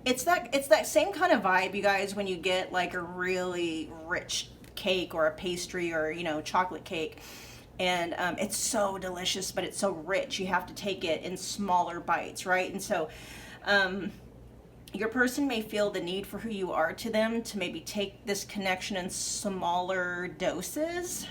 that same kind of vibe, you guys, when you get like a really rich cake or a pastry or, you know, chocolate cake. And it's so delicious, but it's so rich. You have to take it in smaller bites, right? And so your person may feel the need for who you are to them to maybe take this connection in smaller doses.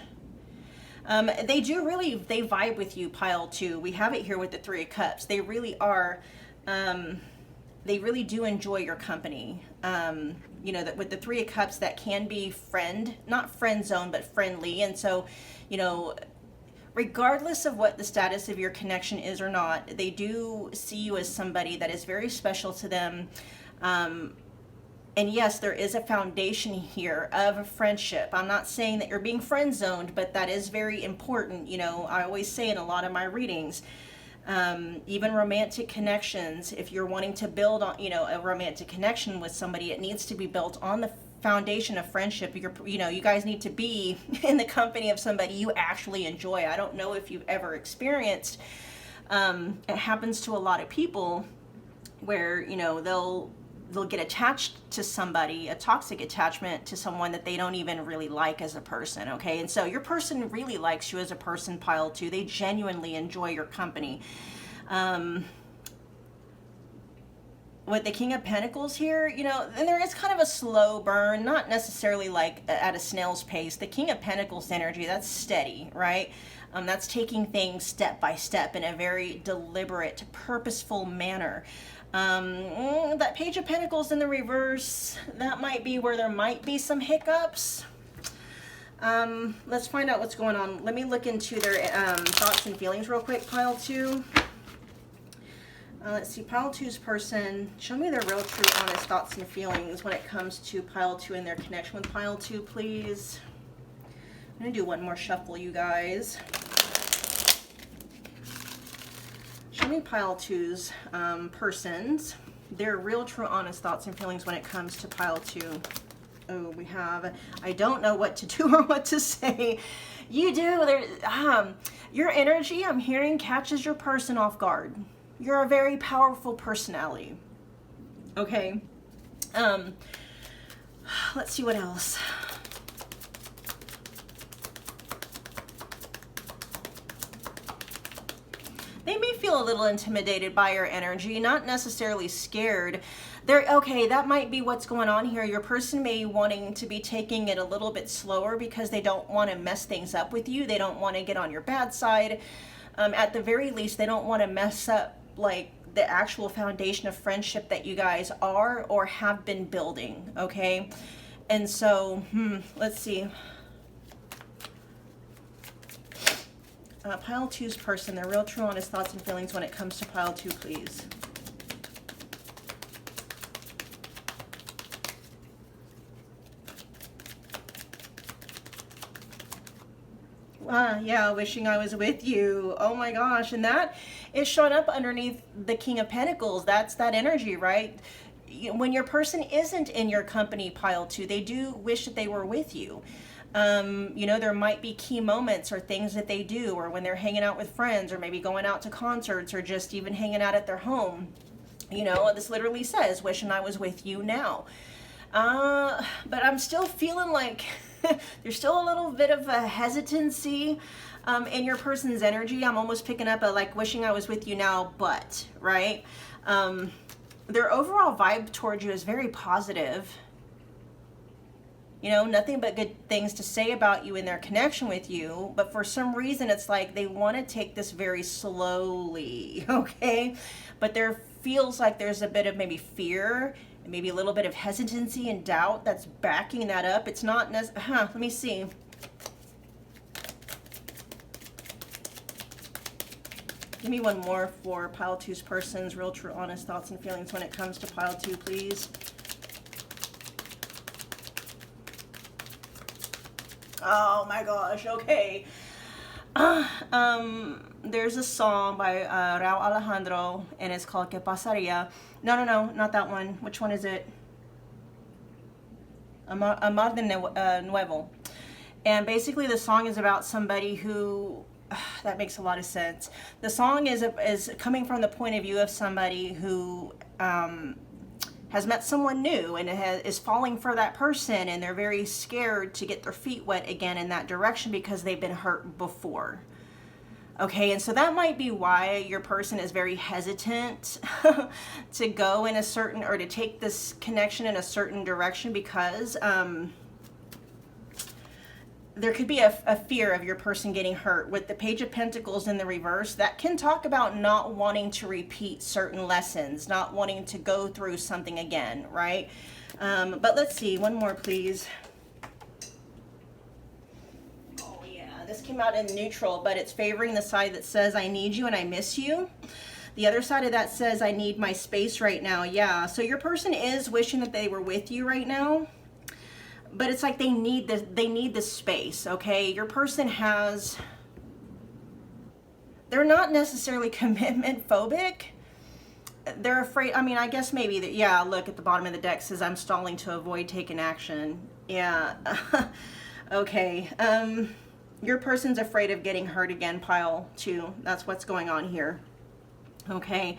They vibe with you, pile 2. We have it here with the 3 of Cups. They really are, they really do enjoy your company. You know, that with the 3 of Cups, that can be not friend zone, but friendly. And so, you know, regardless of what the status of your connection is or not, they do see you as somebody that is very special to them. And yes, there is a foundation here of a friendship. I'm not saying that you're being friend zoned, but that is very important. You know, I always say in a lot of my readings, even romantic connections, if you're wanting to build on, you know, a romantic connection with somebody, it needs to be built on the foundation of friendship. You know, you guys need to be in the company of somebody you actually enjoy. I don't know if you've ever experienced, it happens to a lot of people where, you know, they'll get attached to somebody, a toxic attachment to someone that they don't even really like as a person, okay? And so your person really likes you as a person, pile 2. They genuinely enjoy your company. With the King of Pentacles here, you know, and there is kind of a slow burn, not necessarily like at a snail's pace. The King of Pentacles energy, that's steady, right? That's taking things step by step in a very deliberate, purposeful manner. That Page of Pentacles in the reverse, that might be where there might be some hiccups. Let's find out what's going on. Let me look into their thoughts and feelings real quick, pile 2. Let's see, pile 2's person, show me their real, true, honest thoughts and feelings when it comes to pile 2 and their connection with pile 2, please. I'm going to do one more shuffle, you guys. Show me pile 2's persons, their real, true, honest thoughts and feelings when it comes to pile 2. Oh, we have, I don't know what to do or what to say. You do. Your energy, I'm hearing, catches your person off guard. You're a very powerful personality. Okay. Let's see what else. They may feel a little intimidated by your energy, not necessarily scared. Okay, that might be what's going on here. Your person may be wanting to be taking it a little bit slower because they don't want to mess things up with you. They don't want to get on your bad side. At the very least, they don't want to mess up like the actual foundation of friendship that you guys are or have been building, okay? And so, let's see. Pile 2's person, their real, true, honest thoughts and feelings when it comes to pile 2, please. Yeah, wishing I was with you. Oh my gosh. And that is shown up underneath the King of Pentacles. That's that energy, right? When your person isn't in your company, pile 2, they do wish that they were with you. You know, there might be key moments or things that they do, or when they're hanging out with friends, or maybe going out to concerts, or just even hanging out at their home. You know, this literally says, wishing I was with you now. But I'm still feeling like there's still a little bit of a hesitancy in your person's energy. I'm almost picking up a like wishing I was with you now, but, right? Their overall vibe towards you is very positive. You know, nothing but good things to say about you in their connection with you. But for some reason, it's like they want to take this very slowly, okay? But there feels like there's a bit of maybe fear, maybe a little bit of hesitancy and doubt that's backing that up. It's not let me see. Give me one more for pile 2's person's real, true, honest thoughts and feelings when it comes to pile 2, please. Oh my gosh, okay. There's a song by Rao Alejandro, and it's called Que Pasaria. No, not that one. Which one is it? Amar de Nuevo. And basically the song is about somebody who, that makes a lot of sense. The song is coming from the point of view of somebody who has met someone new and is falling for that person, and they're very scared to get their feet wet again in that direction because they've been hurt before. Okay, and so that might be why your person is very hesitant to go in a certain, or to take this connection in a certain direction, because there could be a fear of your person getting hurt. With the Page of Pentacles in the reverse, that can talk about not wanting to repeat certain lessons, not wanting to go through something again, right? But let's see, one more, please. Oh yeah, this came out in neutral, but it's favoring the side that says, I need you and I miss you. The other side of that says, I need my space right now. Yeah, so your person is wishing that they were with you right now. But it's like they need the space, okay? Your person they're not necessarily commitment phobic. They're afraid, I mean, I guess maybe that, yeah, look at the bottom of the deck, says I'm stalling to avoid taking action. Yeah, okay. Your person's afraid of getting hurt again, pile 2. That's what's going on here. Okay.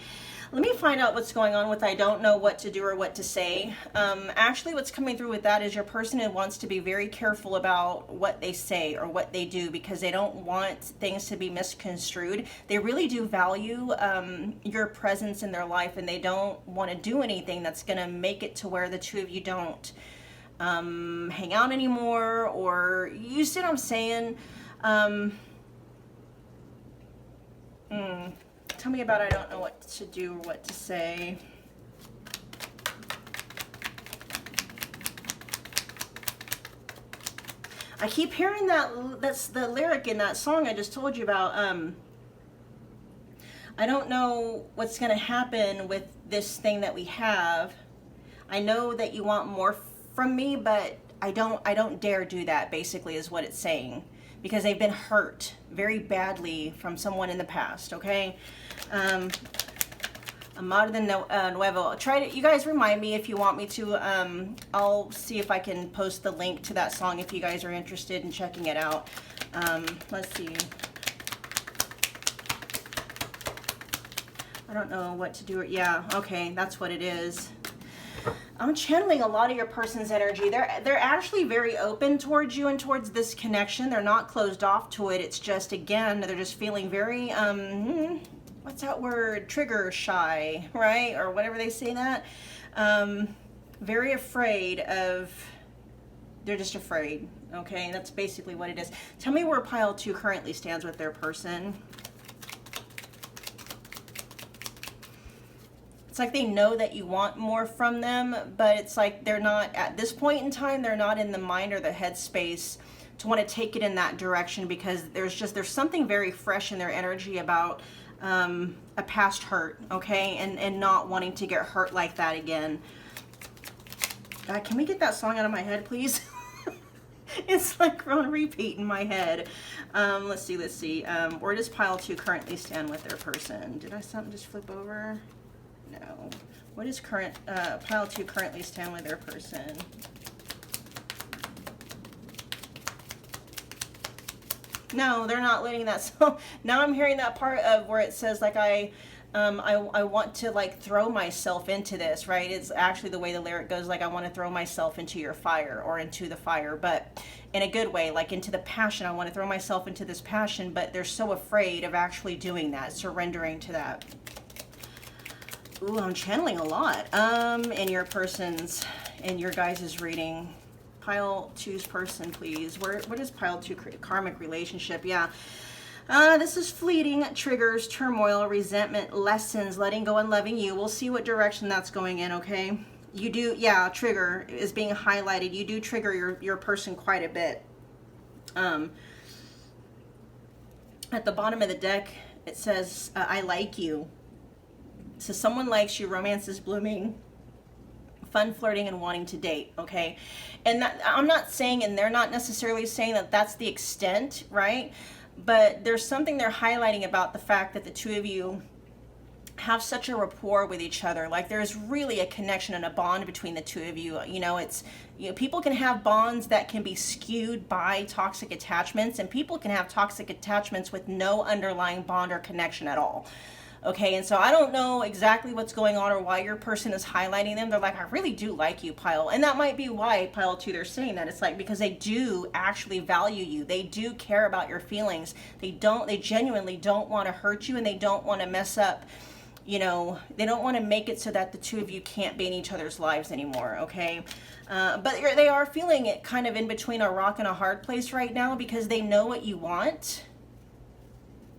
Let me find out what's going on with I don't know what to do or what to say. Actually, what's coming through with that is your person wants to be very careful about what they say or what they do, because they don't want things to be misconstrued. They really do value your presence in their life, and they don't want to do anything that's going to make it to where the two of you don't hang out anymore, or, you see what I'm saying? Tell me about I don't know what to do or what to say. I keep hearing that's the lyric in that song I just told you about. I don't know what's going to happen with this thing that we have. I know that you want more from me, but I don't dare do that, basically, is what it's saying. Because they've been hurt very badly from someone in the past, okay? Amar de Nuevo. Try to, you guys remind me if you want me to. I'll see if I can post the link to that song if you guys are interested in checking it out. Let's see. I don't know what to do. Yeah, okay, that's what it is. I'm channeling a lot of your person's energy. They're actually very open towards you and towards this connection. They're not closed off to it. It's just, again, they're just feeling very, what's that word? Trigger shy, right? Or whatever they say that. Very afraid of, they're just afraid, okay? That's basically what it is. Tell me where pile 2 currently stands with their person. It's like they know that you want more from them, but it's like they're not, at this point in time, they're not in the mind or the headspace to want to take it in that direction, because there's something very fresh in their energy about a past hurt, okay? And not wanting to get hurt like that again. God, can we get that song out of my head, please? It's like on repeat in my head. Let's see. Where does pile 2 currently stand with their person? Did I something just flip over? No. What is pile 2 currently stand with their person? No, they're not letting that. So now I'm hearing that part of where it says, like, I want to, like, throw myself into this, right? It's actually the way the lyric goes, like, I want to throw myself into your fire, or into the fire, but in a good way, like into the passion. I want to throw myself into this passion, but they're so afraid of actually doing that, surrendering to that. Ooh, I'm channeling a lot in your guys' reading. Pile 2's person, please. What is pile 2? Karmic relationship. Yeah. This is fleeting, triggers, turmoil, resentment, lessons, letting go and loving you. We'll see what direction that's going in, okay? You do, yeah, trigger is being highlighted. You do trigger your person quite a bit. At the bottom of the deck, it says, I like you. So someone likes you, romance is blooming, fun flirting and wanting to date, okay? And that, I'm not saying, and they're not necessarily saying that that's the extent, right? But there's something they're highlighting about the fact that the two of you have such a rapport with each other. Like there's really a connection and a bond between the two of you. You know, it's, you know, people can have bonds that can be skewed by toxic attachments, and people can have toxic attachments with no underlying bond or connection at all. Okay, and so I don't know exactly what's going on or why your person is highlighting them. They're like, I really do like you, Pile. And that might be why, Pile 2, they're saying that. It's like, because they do actually value you. They do care about your feelings. They genuinely don't want to hurt you, and they don't want to mess up, you know, they don't want to make it so that the two of you can't be in each other's lives anymore, okay? But they are feeling it kind of in between a rock and a hard place right now, because they know what you want,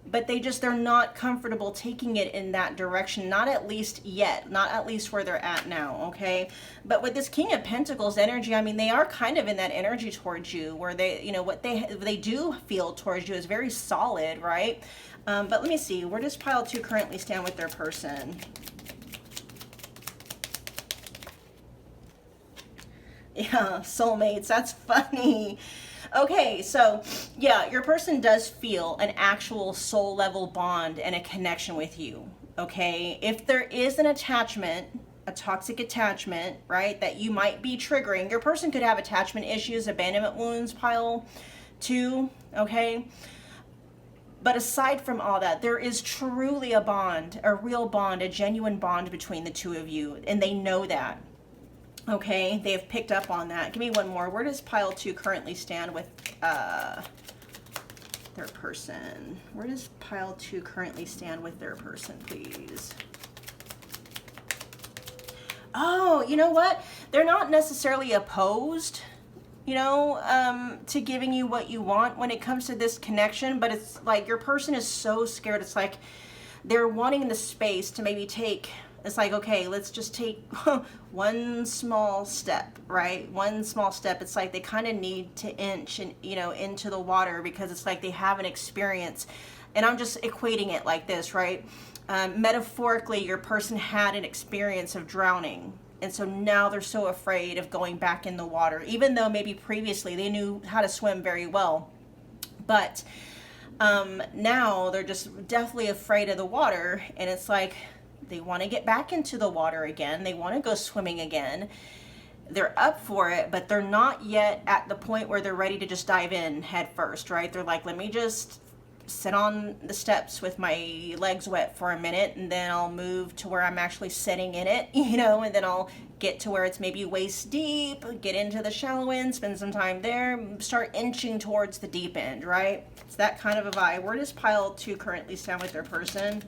but they're not comfortable taking it in that direction, not at least yet, not at least where they're at now, okay? But with this King of Pentacles energy, I mean, they are kind of in that energy towards you, where they, you know, what they do feel towards you is very solid, right? But let me see, where does Pile 2 currently stand with their person? Yeah, soulmates, that's funny. Okay, so yeah, your person does feel an actual soul level bond and a connection with you, okay? If there is an attachment, a toxic attachment, right, that you might be triggering, your person could have attachment issues, abandonment wounds, Pile 2, okay? But aside from all that, there is truly a bond, a real bond, a genuine bond between the two of you, and they know that. Okay, they have picked up on that. Give me one more. Where does Pile 2 currently stand with their person? Where does Pile 2 currently stand with their person, please? Oh, you know what? They're not necessarily opposed, you know, to giving you what you want when it comes to this connection, but it's like your person is so scared. It's like they're wanting the space to maybe take, it's like, okay, let's just take one small step, right? One small step. It's like they kind of need to inch and, you know, into the water, because it's like they have an experience. And I'm just equating it like this, right? Metaphorically, your person had an experience of drowning. And so now they're so afraid of going back in the water, even though maybe previously they knew how to swim very well. But now they're just deathly afraid of the water. And it's like, they want to get back into the water again. They want to go swimming again. They're up for it, but they're not yet at the point where they're ready to just dive in head first, right? They're like, let me just sit on the steps with my legs wet for a minute, and then I'll move to where I'm actually sitting in it, you know, and then I'll get to where it's maybe waist deep, get into the shallow end, spend some time there, start inching towards the deep end, right? It's that kind of a vibe. Where does Pile 2 currently stand with their person?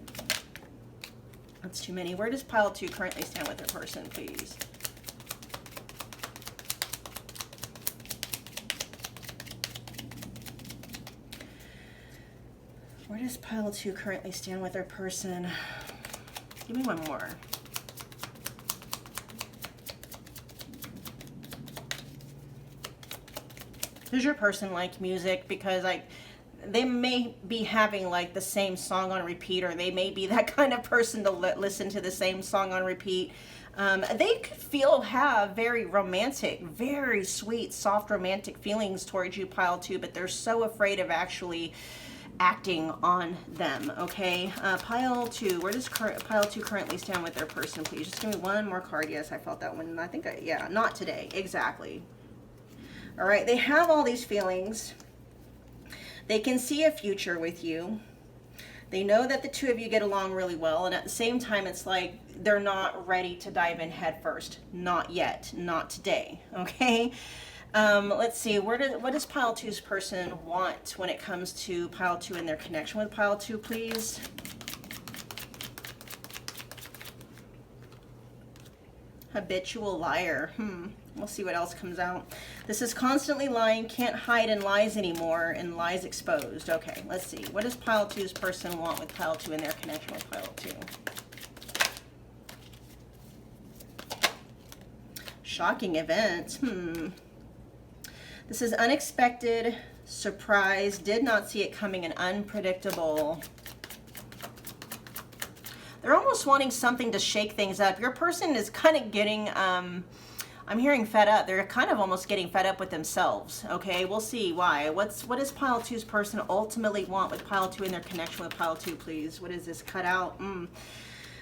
That's too many. Where does Pile 2 currently stand with their person, please? Where does Pile 2 currently stand with their person? Give me one more. Does your person like music? Because like, they may be having like the same song on repeat, or they may be that kind of person to listen to the same song on repeat. They could have very romantic, very sweet, soft romantic feelings towards you, Pile 2, but they're so afraid of actually acting on them, okay? Pile 2, where does Pile 2 currently stand with their person, please? Just give me one more card. Yes, I felt that one. I think yeah, not today. Exactly. All right, they have all these feelings. They can see a future with you. They know that the two of you get along really well, and at the same time, it's like they're not ready to dive in head first. Not yet. Not today, okay? Let's see, what does Pile 2's person want when it comes to Pile 2 and their connection with Pile 2, please? Habitual liar. We'll see what else comes out. This is constantly lying, can't hide in lies anymore, and lies exposed. Okay, let's see. What does Pile 2's person want with Pile 2 and their connection with Pile 2? Shocking event. This is unexpected, surprise, did not see it coming, and unpredictable. They're almost wanting something to shake things up. Your person is kind of getting I'm hearing fed up. They're kind of almost getting fed up with themselves. Okay, we'll see why. What does pile two's person ultimately want with pile two in their connection with pile two, please? What is this? Cut out.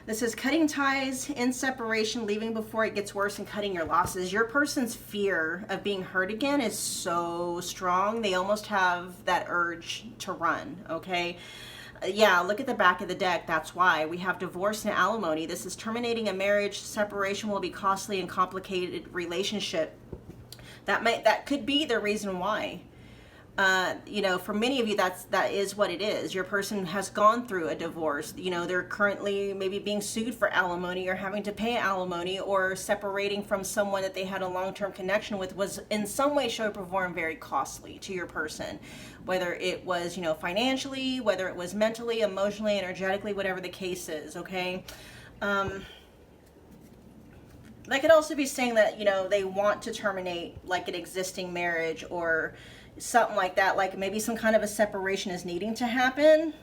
This is cutting ties, in separation, leaving before it gets worse, and cutting your losses. Your person's fear of being hurt again is so strong. They almost have that urge to run, okay? Yeah, look at the back of the deck. That's why we have divorce and alimony. This is terminating a marriage. Separation will be costly and complicated relationship. That could be the reason why. You know, for many of you, that is what it is. Your person has gone through a divorce. You know, they're currently maybe being sued for alimony or having to pay alimony, or separating from someone that they had a long-term connection with was in some way, shape, or form very costly to your person. Whether it was, you know, financially, whether it was mentally, emotionally, energetically, whatever the case is, okay? That could also be saying that, you know, they want to terminate like an existing marriage or something like that, like maybe some kind of a separation is needing to happen.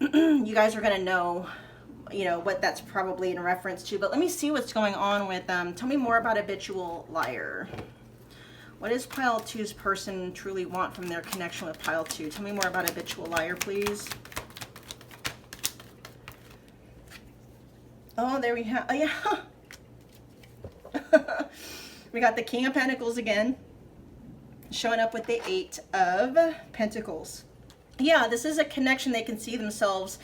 You guys are going to know, you know, what that's probably in reference to. But let me see what's going on with them. Tell me more about habitual liar. What does pile two's person truly want from their connection with pile two? Tell me more about habitual liar, please. Oh, there we have, oh yeah. We got the King of Pentacles again, showing up with the Eight of Pentacles. Yeah, this is a connection they can see themselves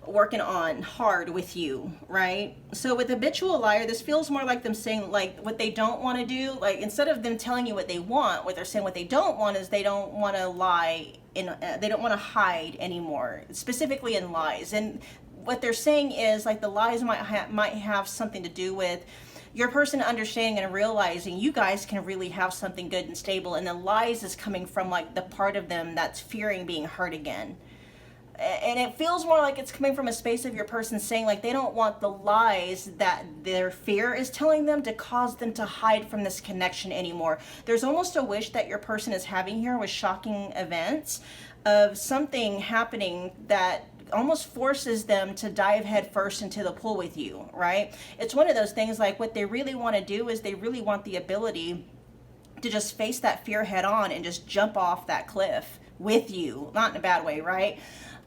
working on hard with you, right? So with habitual liar, this feels more like them saying like what they don't want to do. Like instead of them telling you what they want, what they're saying what they don't want is they don't want to lie in, they don't want to hide anymore, specifically in lies. And what they're saying is like the lies might have something to do with your person understanding and realizing you guys can really have something good and stable, and the lies is coming from like the part of them that's fearing being hurt again. And it feels more like it's coming from a space of your person saying like they don't want the lies that their fear is telling them to cause them to hide from this connection anymore. There's almost a wish that your person is having here with shocking events of something happening that almost forces them to dive head first into the pool with you, right? It's one of those things like what they really want to do is they really want the ability to just face that fear head on and just jump off that cliff with you, not in a bad way, right?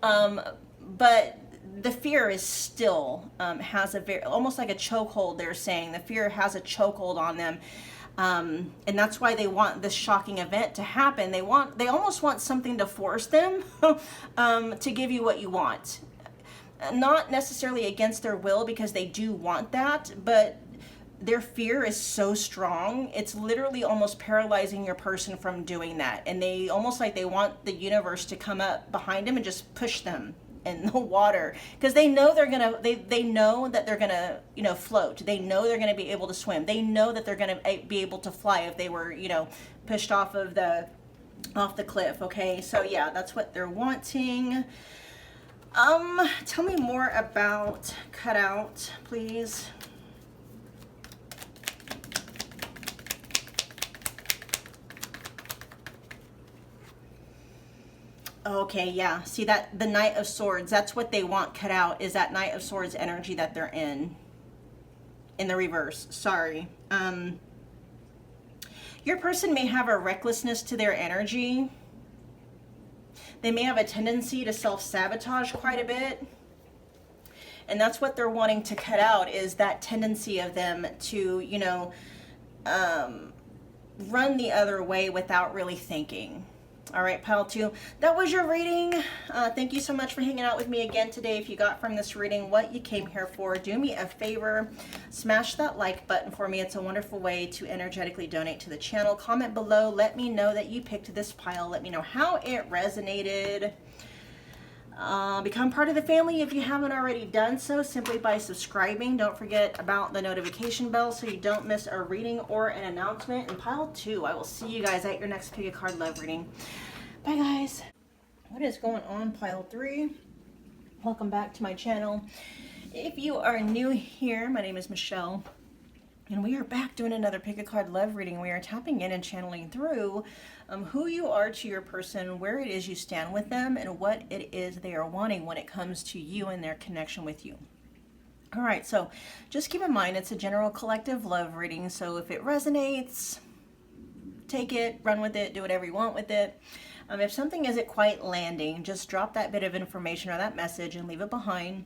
But the fear is still has a very almost like a chokehold. They're saying the fear has a chokehold on them. And that's why they want this shocking event to happen. They almost want something to force them to give you what you want. Not necessarily against their will, because they do want that, but their fear is so strong, it's literally almost paralyzing your person from doing that. And they almost like they want the universe to come up behind them and just push them in the water, because they know they're gonna they know that they're gonna, you know, float. They know they're gonna be able to swim. They know that they're gonna be able to fly if they were, you know, pushed off the cliff. Okay, so yeah, that's what they're wanting. Tell me more about cutout, please. Okay, yeah. See that the Knight of Swords, that's what they want cut out, is that Knight of Swords energy that they're in the reverse. Sorry. Your person may have a recklessness to their energy. They may have a tendency to self-sabotage quite a bit. And that's what they're wanting to cut out, is that tendency of them to, you know, run the other way without really thinking. All right, pile two, that was your reading. Thank you so much for hanging out with me again today. If you got from this reading what you came here for, do me a favor, smash that like button for me. It's a wonderful way to energetically donate to the channel. Comment below, let me know that you picked this pile. Let me know how it resonated. Become part of the family if you haven't already done so, simply by subscribing. Don't forget about the notification bell so you don't miss a reading or an announcement. And pile two, I will see you guys at your next pick a card love reading. Bye guys. What is going on, pile three? Welcome back to my channel. If you are new here, my name is Michelle, and we are back doing another pick a card love reading. We are tapping in and channeling through who you are to your person, where it is you stand with them, and what it is they are wanting when it comes to you and their connection with you. All right, so just keep in mind it's a general collective love reading. So if it resonates, take it, run with it, do whatever you want with it. If something isn't quite landing, just drop that bit of information or that message and leave it behind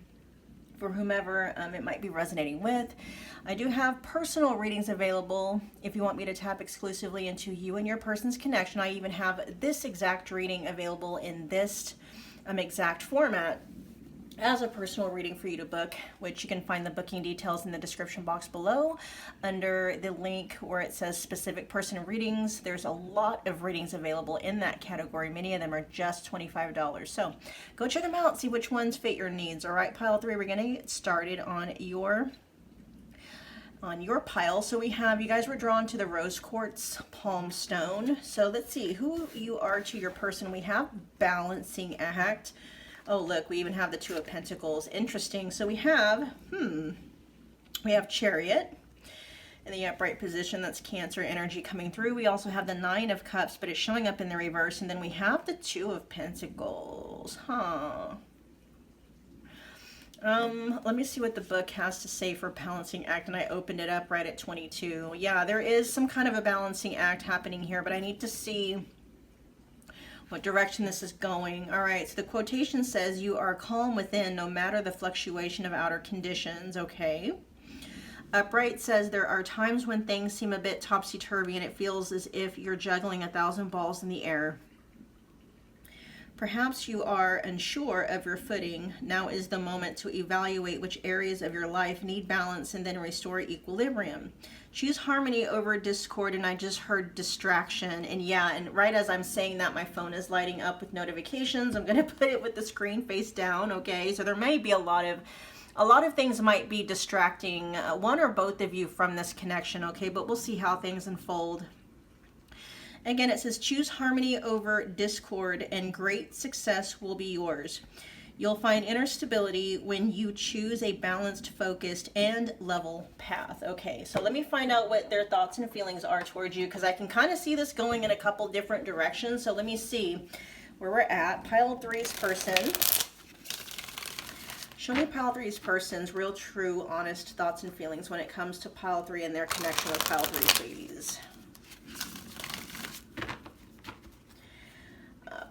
for whomever it might be resonating with. I do have personal readings available if you want me to tap exclusively into you and your person's connection. I even have this exact reading available in this exact format as a personal reading for you to book, which you can find the booking details in the description box below under the link where it says specific person readings. There's a lot of readings available in that category. Many of them are just $25. So go check them out, see which ones fit your needs. All right, pile 3, we're going to get started on your pile. So we have, you guys were drawn to the rose quartz palm stone. So let's see who you are to your person. We have balancing act. Oh, look, we even have the 2 of Pentacles. Interesting. So we have Chariot in the upright position. That's Cancer energy coming through. We also have the 9 of Cups, but it's showing up in the reverse. And then we have the 2 of Pentacles. Let me see what the book has to say for balancing act. And I opened it up right at 22. Yeah, there is some kind of a balancing act happening here, but I need to see what direction this is going. All right, so the quotation says, you are calm within no matter the fluctuation of outer conditions. Okay. Upright says, there are times when things seem a bit topsy-turvy and it feels as if you're juggling 1,000 balls in the air. Perhaps you are unsure of your footing. Now is the moment to evaluate which areas of your life need balance and then restore equilibrium. Choose harmony over discord, and I just heard distraction. And yeah, and right as I'm saying that, my phone is lighting up with notifications. I'm going to put it with the screen face down, okay? So there may be a lot of things might be distracting one or both of you from this connection, okay? But we'll see how things unfold. Again, it says, choose harmony over discord and great success will be yours. You'll find inner stability when you choose a balanced, focused, and level path. Okay, so let me find out what their thoughts and feelings are towards you, because I can kind of see this going in a couple different directions. So let me see where we're at. Pile 3's person. Show me Pile 3's person's real, true, honest thoughts and feelings when it comes to Pile 3 and their connection with Pile 3's babies.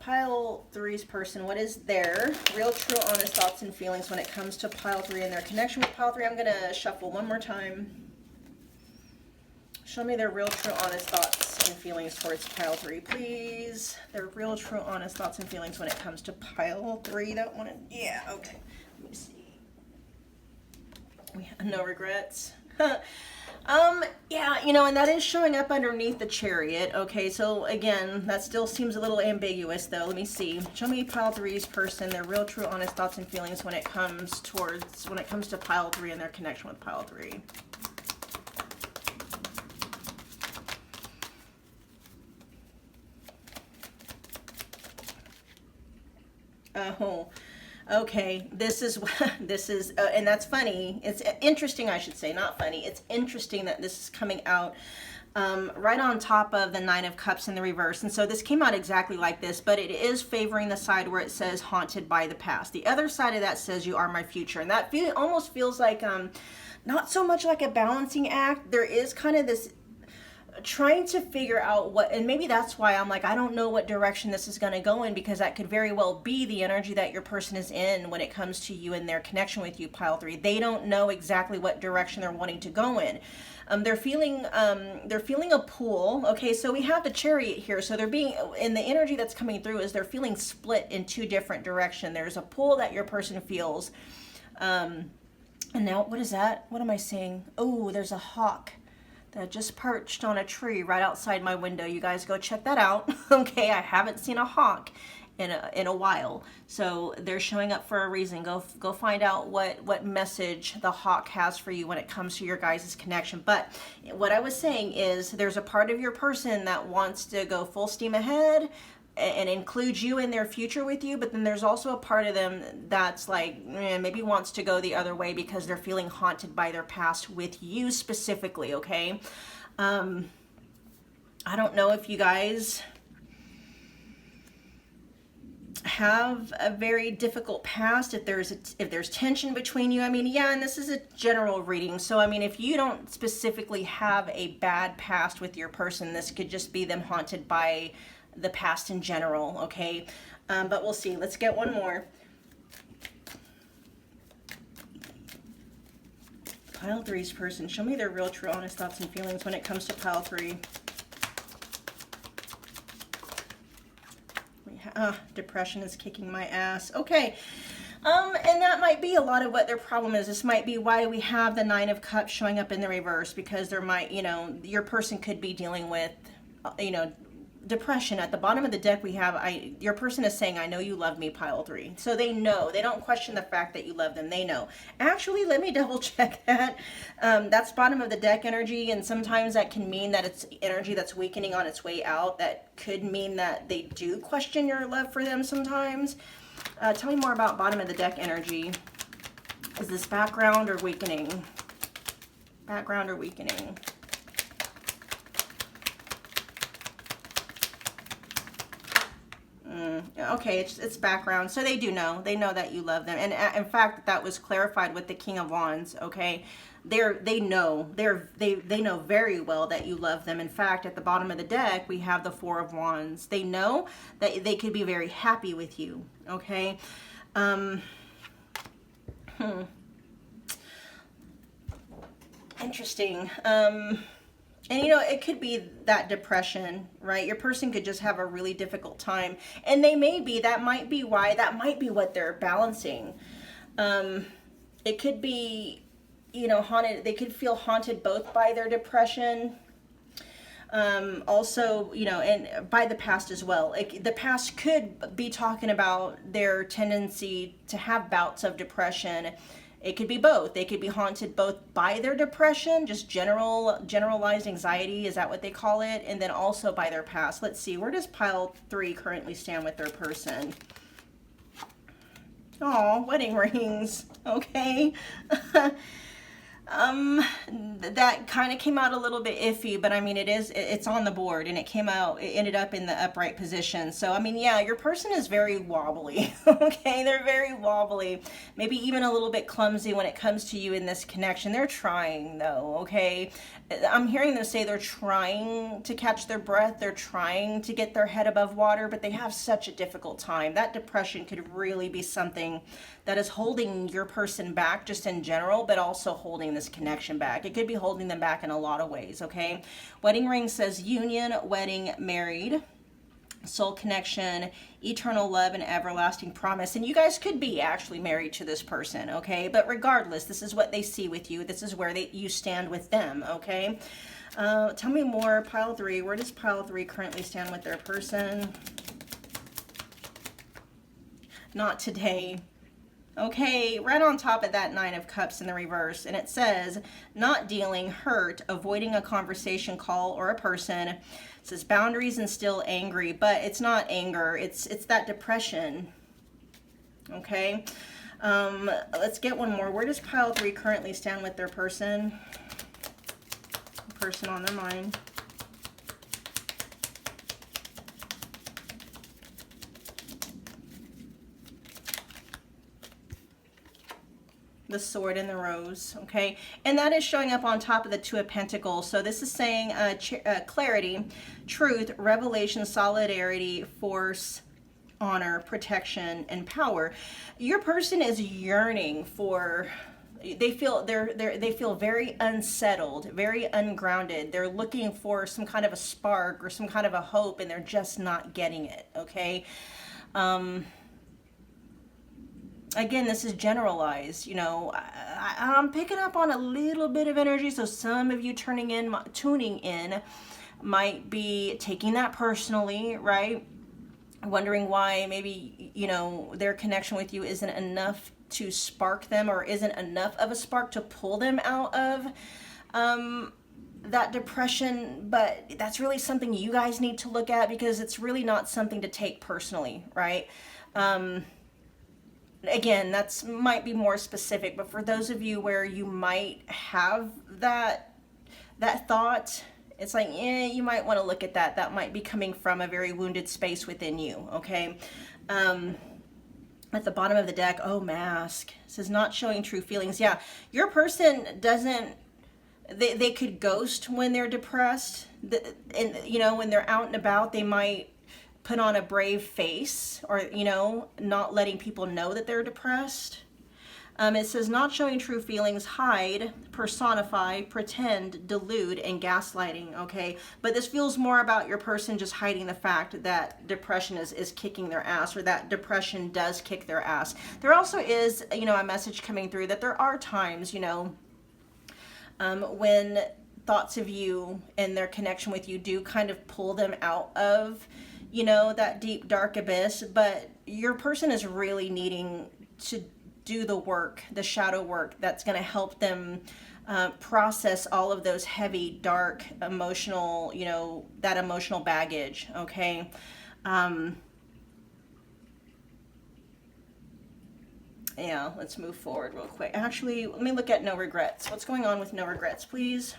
Pile 3's person, what is their real, true, honest thoughts and feelings when it comes to Pile 3 and their connection with Pile 3? I'm going to shuffle one more time. Show me their real, true, honest thoughts and feelings towards Pile 3, please. Their real, true, honest thoughts and feelings when it comes to Pile 3. That one, yeah, okay. Let me see. We have no regrets. Yeah, you know, and that is showing up underneath the Chariot. Okay, so again, that still seems a little ambiguous though. Let me see. Show me Pile 3's person, their real, true, honest thoughts and feelings when it comes to Pile 3 and their connection with Pile 3. Oh, okay, this is, and that's funny. It's interesting, I should say, not funny. It's interesting that this is coming out right on top of the 9 of Cups in the reverse. And so this came out exactly like this, but it is favoring the side where it says haunted by the past. The other side of that says you are my future. And that almost feels like, not so much like a balancing act. There is kind of this trying to figure out what, and maybe that's why I'm like, I don't know what direction this is going to go in, because that could very well be the energy that your person is in when it comes to you and their connection with you, Pile 3. They don't know exactly what direction they're wanting to go in. They're feeling a pull. Okay, so we have the Chariot here. So they're being, and the energy that's coming through is they're feeling split in 2 different directions. There's a pull that your person feels. And now, what is that? What am I seeing? Oh, there's a hawk that just perched on a tree right outside my window. You guys go check that out. Okay, I haven't seen a hawk in a while, so they're showing up for a reason. Go find out what message the hawk has for you when it comes to your guys' connection. But what I was saying is, there's a part of your person that wants to go full steam ahead and include you in their future with you, but then there's also a part of them that's like, maybe wants to go the other way because they're feeling haunted by their past with you specifically, okay? I don't know if you guys have a very difficult past, if there's tension between you. I mean, yeah, and this is a general reading, so I mean, if you don't specifically have a bad past with your person, this could just be them haunted by the past in general, okay? But we'll see. Let's get one more. Pile three's person, show me their real, true, honest thoughts and feelings when it comes to pile three. Depression is kicking my ass. Okay. And that might be a lot of what their problem is. This might be why we have the Nine of Cups showing up in the reverse, because there might, you know, your person could be dealing with, you know, depression. At the bottom of the deck, we have, your person is saying, I know you love me, pile three. So they know. They don't question the fact that you love them. They know. Actually, let me double check that. That's bottom of the deck energy, and sometimes that can mean that it's energy that's weakening on its way out. That could mean that they do question your love for them sometimes. Tell me more about bottom of the deck energy. Is this background or weakening? Background or weakening? Okay, it's background. So they do know. They know that you love them. And in fact, that was clarified with the King of Wands, okay? They know very well that you love them. In fact, at the bottom of the deck, we have the Four of Wands. They know that they could be very happy with you, okay? Interesting. And you know, it could be that depression, right? Your person could just have a really difficult time. And that might be why, that might be what they're balancing. It could be, you know, haunted. They could feel haunted both by their depression. Also, you know, and by the past as well. Like, the past could be talking about their tendency to have bouts of depression. It could be both. They could be haunted both by their depression, just generalized anxiety, is that what they call it? And then also by their past. Let's see, where does pile three currently stand with their person? Oh, wedding rings. Okay. That kind of came out a little bit iffy, but I mean, it's on the board, and it ended up in the upright position. So, I mean, yeah, your person is very wobbly, okay? They're very wobbly, maybe even a little bit clumsy when it comes to you in this connection. They're trying, though, okay? I'm hearing them say they're trying to catch their breath. They're trying to get their head above water, but they have such a difficult time. That depression could really be something that is holding your person back just in general, but also holding this connection back. It could be holding them back in a lot of ways, okay? Wedding ring says union, wedding, married, soul connection, eternal love, and everlasting promise. And you guys could be actually married to this person, okay? But regardless, this is what they see with you. This is where you stand with them, okay? Tell me more, pile three. Where does pile three currently stand with their person? Not today. Okay, right on top of that Nine of Cups in the reverse, and it says, not dealing, hurt, avoiding a conversation, call, or a person. It says boundaries and still angry, but it's not anger, it's that depression. Okay, let's get one more. Where does pile three currently stand with their person? Person on their mind. The sword and the rose, okay? And that is showing up on top of the Two of Pentacles. So this is saying clarity, truth, revelation, solidarity, force, honor, protection, and power. Your person is yearning for, they feel very unsettled, very ungrounded. They're looking for some kind of a spark or some kind of a hope, and they're just not getting it, okay? Again, this is generalized, you know, I'm picking up on a little bit of energy, so some of you tuning in might be taking that personally, right? Wondering why maybe, you know, their connection with you isn't enough to spark them, or isn't enough of a spark to pull them out of that depression. But that's really something you guys need to look at, because it's really not something to take personally, right? Again, that's might be more specific, but for those of you where you might have that thought, it's like, you might want to look at that. That might be coming from a very wounded space within you, okay? At the bottom of the deck, oh, mask. It says not showing true feelings. Yeah, your person doesn't, they could ghost when they're depressed. And, you know, when they're out and about, they might put on a brave face, or, you know, not letting people know that they're depressed. It says not showing true feelings, hide, personify, pretend, delude, and gaslighting, okay? But this feels more about your person just hiding the fact that depression is kicking their ass, or that depression does kick their ass. There also is, you know, a message coming through that there are times, you know, when thoughts of you and their connection with you do kind of pull them out of, you know, that deep, dark abyss, but your person is really needing to do the work, the shadow work that's going to help them process all of those heavy, dark, emotional, you know, that emotional baggage, okay? Yeah, let's move forward real quick. Actually, let me look at no regrets. What's going on with no regrets, please?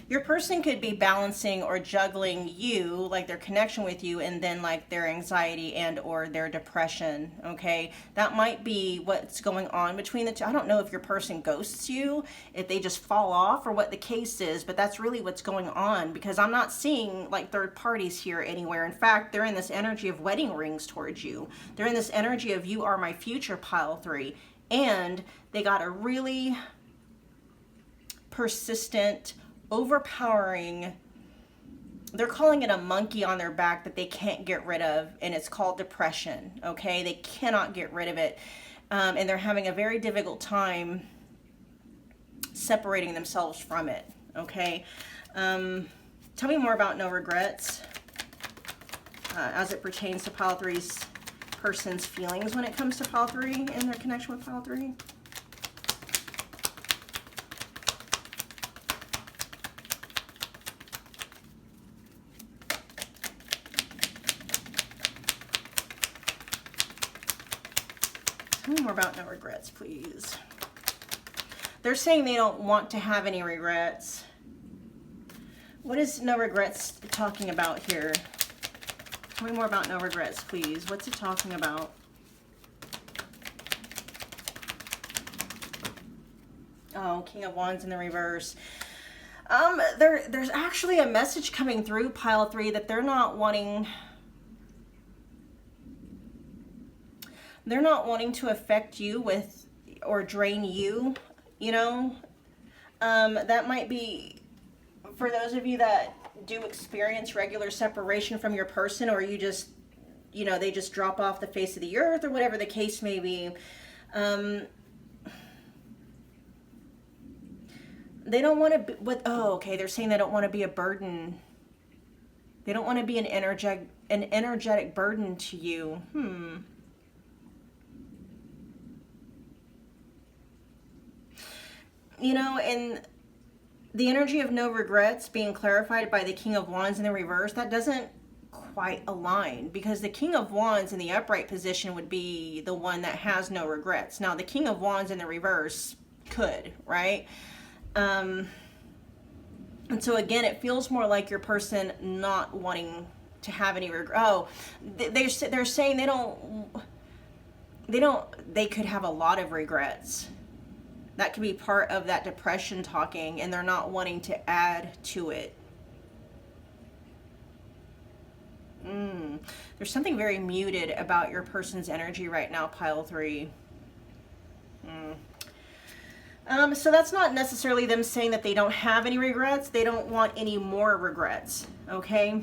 Your person could be balancing or juggling you, like their connection with you, and then like their anxiety and or their depression, okay? That might be what's going on between the two. I don't know if your person ghosts you, if they just fall off, or what the case is, but that's really what's going on, because I'm not seeing like third parties here anywhere. In fact, they're in this energy of wedding rings towards you. They're in this energy of you are my future, pile 3. And they got a really persistent, overpowering, they're calling it a monkey on their back that they can't get rid of, and it's called depression, okay? They cannot get rid of it, and they're having a very difficult time separating themselves from it, okay? Tell me more about no regrets as it pertains to pile 3's person's feelings when it comes to pile 3 and their connection with pile 3. Tell me more about no regrets, please. They're saying they don't want to have any regrets. What is no regrets talking about here? Tell me more about no regrets, please. What's it talking about? Oh, King of Wands in the reverse. There's actually a message coming through, pile 3, that they're not wanting to affect you with, or drain you, you know. That might be for those of you that do experience regular separation from your person, or you just, you know, they just drop off the face of the earth, or whatever the case may be. They don't want to be, okay, they're saying they don't want to be a burden. They don't want to be an energetic burden to you. You know, and the energy of no regrets being clarified by the King of Wands in the reverse, that doesn't quite align, because the King of Wands in the upright position would be the one that has no regrets. Now, the King of Wands in the reverse could, right? And so again, it feels more like your person not wanting to have any regret. Oh, they're saying they could have a lot of regrets. That could be part of that depression talking, and they're not wanting to add to it. There's something very muted about your person's energy right now, pile 3. So that's not necessarily them saying that they don't have any regrets. They don't want any more regrets, okay?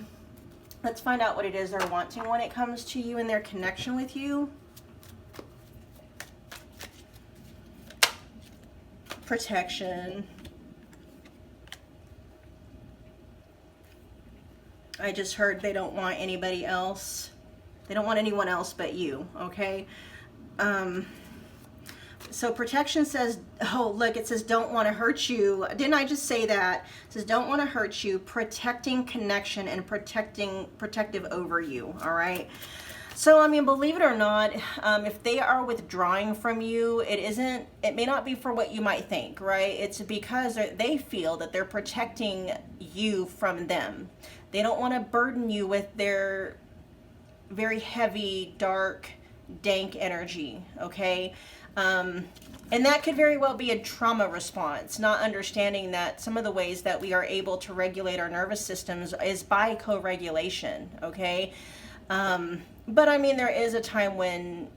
Let's find out what it is they're wanting when it comes to you and their connection with you. Protection. I just heard they don't want anybody else. They don't want anyone else but you, okay? So protection says, oh, look, it says don't want to hurt you. Didn't I just say that? It says don't want to hurt you, protecting connection and protective over you, all right? So, I mean, believe it or not, if they are withdrawing from you, it may not be for what you might think, right? It's because they feel that they're protecting you from them. They don't want to burden you with their very heavy, dark, dank energy, okay? And that could very well be a trauma response, not understanding that some of the ways that we are able to regulate our nervous systems is by co-regulation, okay? But I mean, there is a time when,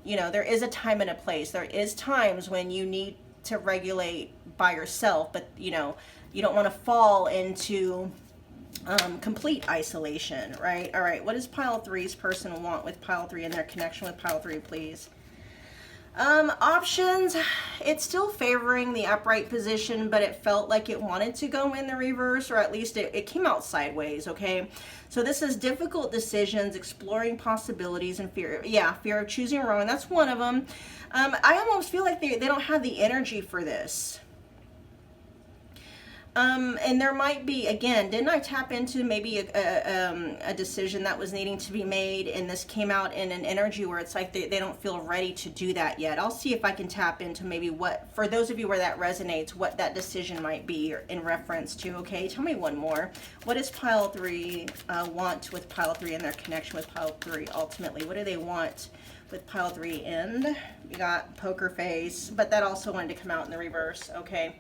there is a time and a place. There is times when you need to regulate by yourself, but you don't want to fall into complete isolation, right? All right, what does pile three's person want with pile three and their connection with pile three, please? Options, it's still favoring the upright position, but it felt like it wanted to go in the reverse, or at least it came out sideways, okay? So this is difficult decisions, exploring possibilities, and fear. Yeah, fear of choosing wrong. That's one of them. I almost feel like they don't have the energy for this. And there might be, again, didn't I tap into maybe a decision that was needing to be made, and this came out in an energy where it's like they don't feel ready to do that yet. I'll see if I can tap into maybe what, for those of you where that resonates, what that decision might be in reference to, okay? Tell me one more. What does pile three want with pile three and their connection with pile three ultimately? What do they want with pile three? And we got poker face, but that also wanted to come out in the reverse, okay?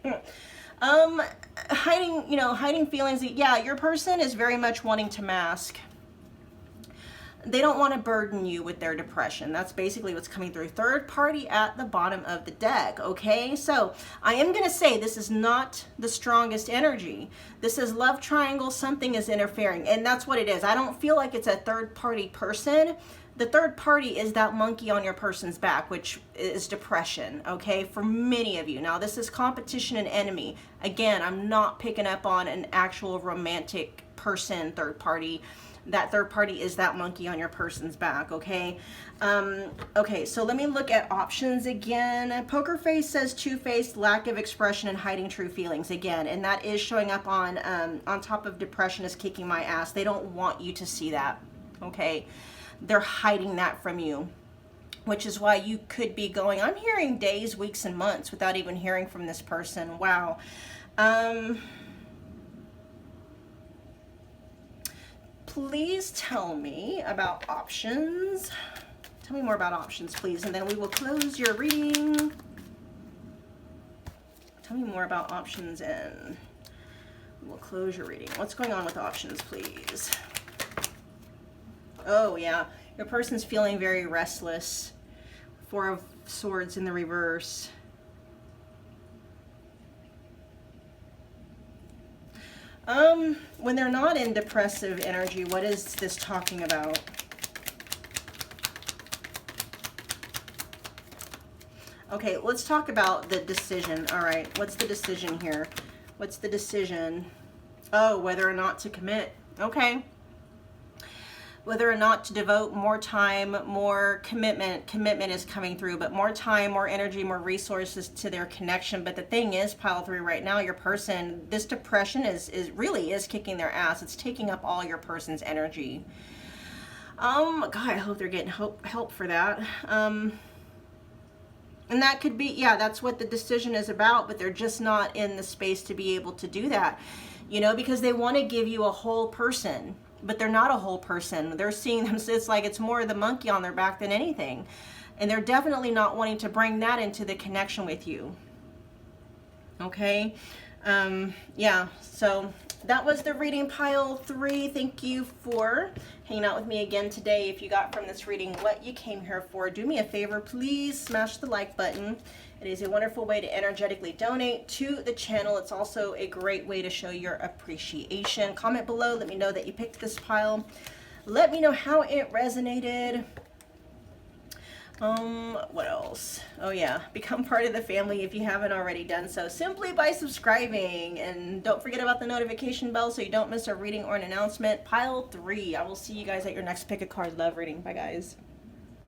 Hiding feelings. Yeah, your person is very much wanting to mask. They don't want to burden you with their depression. That's basically what's coming through. Third party at the bottom of the deck, okay? So I am going to say this is not the strongest energy. This is love triangle. Something is interfering, and that's what it is. I don't feel like it's a third party person. The third party is that monkey on your person's back, which is depression, okay, for many of you. Now, this is competition and enemy. Again, I'm not picking up on an actual romantic person, third party. That third party is that monkey on your person's back, okay? Okay, so let me look at options again. Poker face says two-faced, lack of expression, and hiding true feelings again, and that is showing up on top of depression is kicking my ass. They don't want you to see that, okay? They're hiding that from you, which is why you could be going, I'm hearing days, weeks, and months without even hearing from this person. Wow. Please tell me about options. Tell me more about options, please, and then we will close your reading. Tell me more about options and we'll close your reading. What's going on with options, please? Oh, yeah. Your person's feeling very restless. Four of Swords in the reverse. When they're not in depressive energy, what is this talking about? Okay, let's talk about the decision. All right, what's the decision here? What's the decision? Oh, whether or not to commit. Okay. Whether or not to devote more time, more commitment. Commitment is coming through, but more time, more energy, more resources to their connection. But the thing is, pile three right now, your person, this depression is really kicking their ass. It's taking up all your person's energy. God, I hope they're getting help for that. And that could be, yeah, that's what the decision is about, but they're just not in the space to be able to do that, because they want to give you a whole person. But they're not a whole person. They're seeing them, it's like it's more the monkey on their back than anything. And they're definitely not wanting to bring that into the connection with you. Okay? Yeah, so that was the reading, pile three. Thank you for hanging out with me again today. If you got from this reading what you came here for, do me a favor, please smash the like button. It is a wonderful way to energetically donate to the channel. It's also a great way to show your appreciation. Comment below. Let me know that you picked this pile. Let me know how it resonated. What else? Oh yeah, become part of the family if you haven't already done so, simply by subscribing. And don't forget about the notification bell so you don't miss a reading or an announcement. Pile three. I will see you guys at your next pick a card love reading. Bye guys.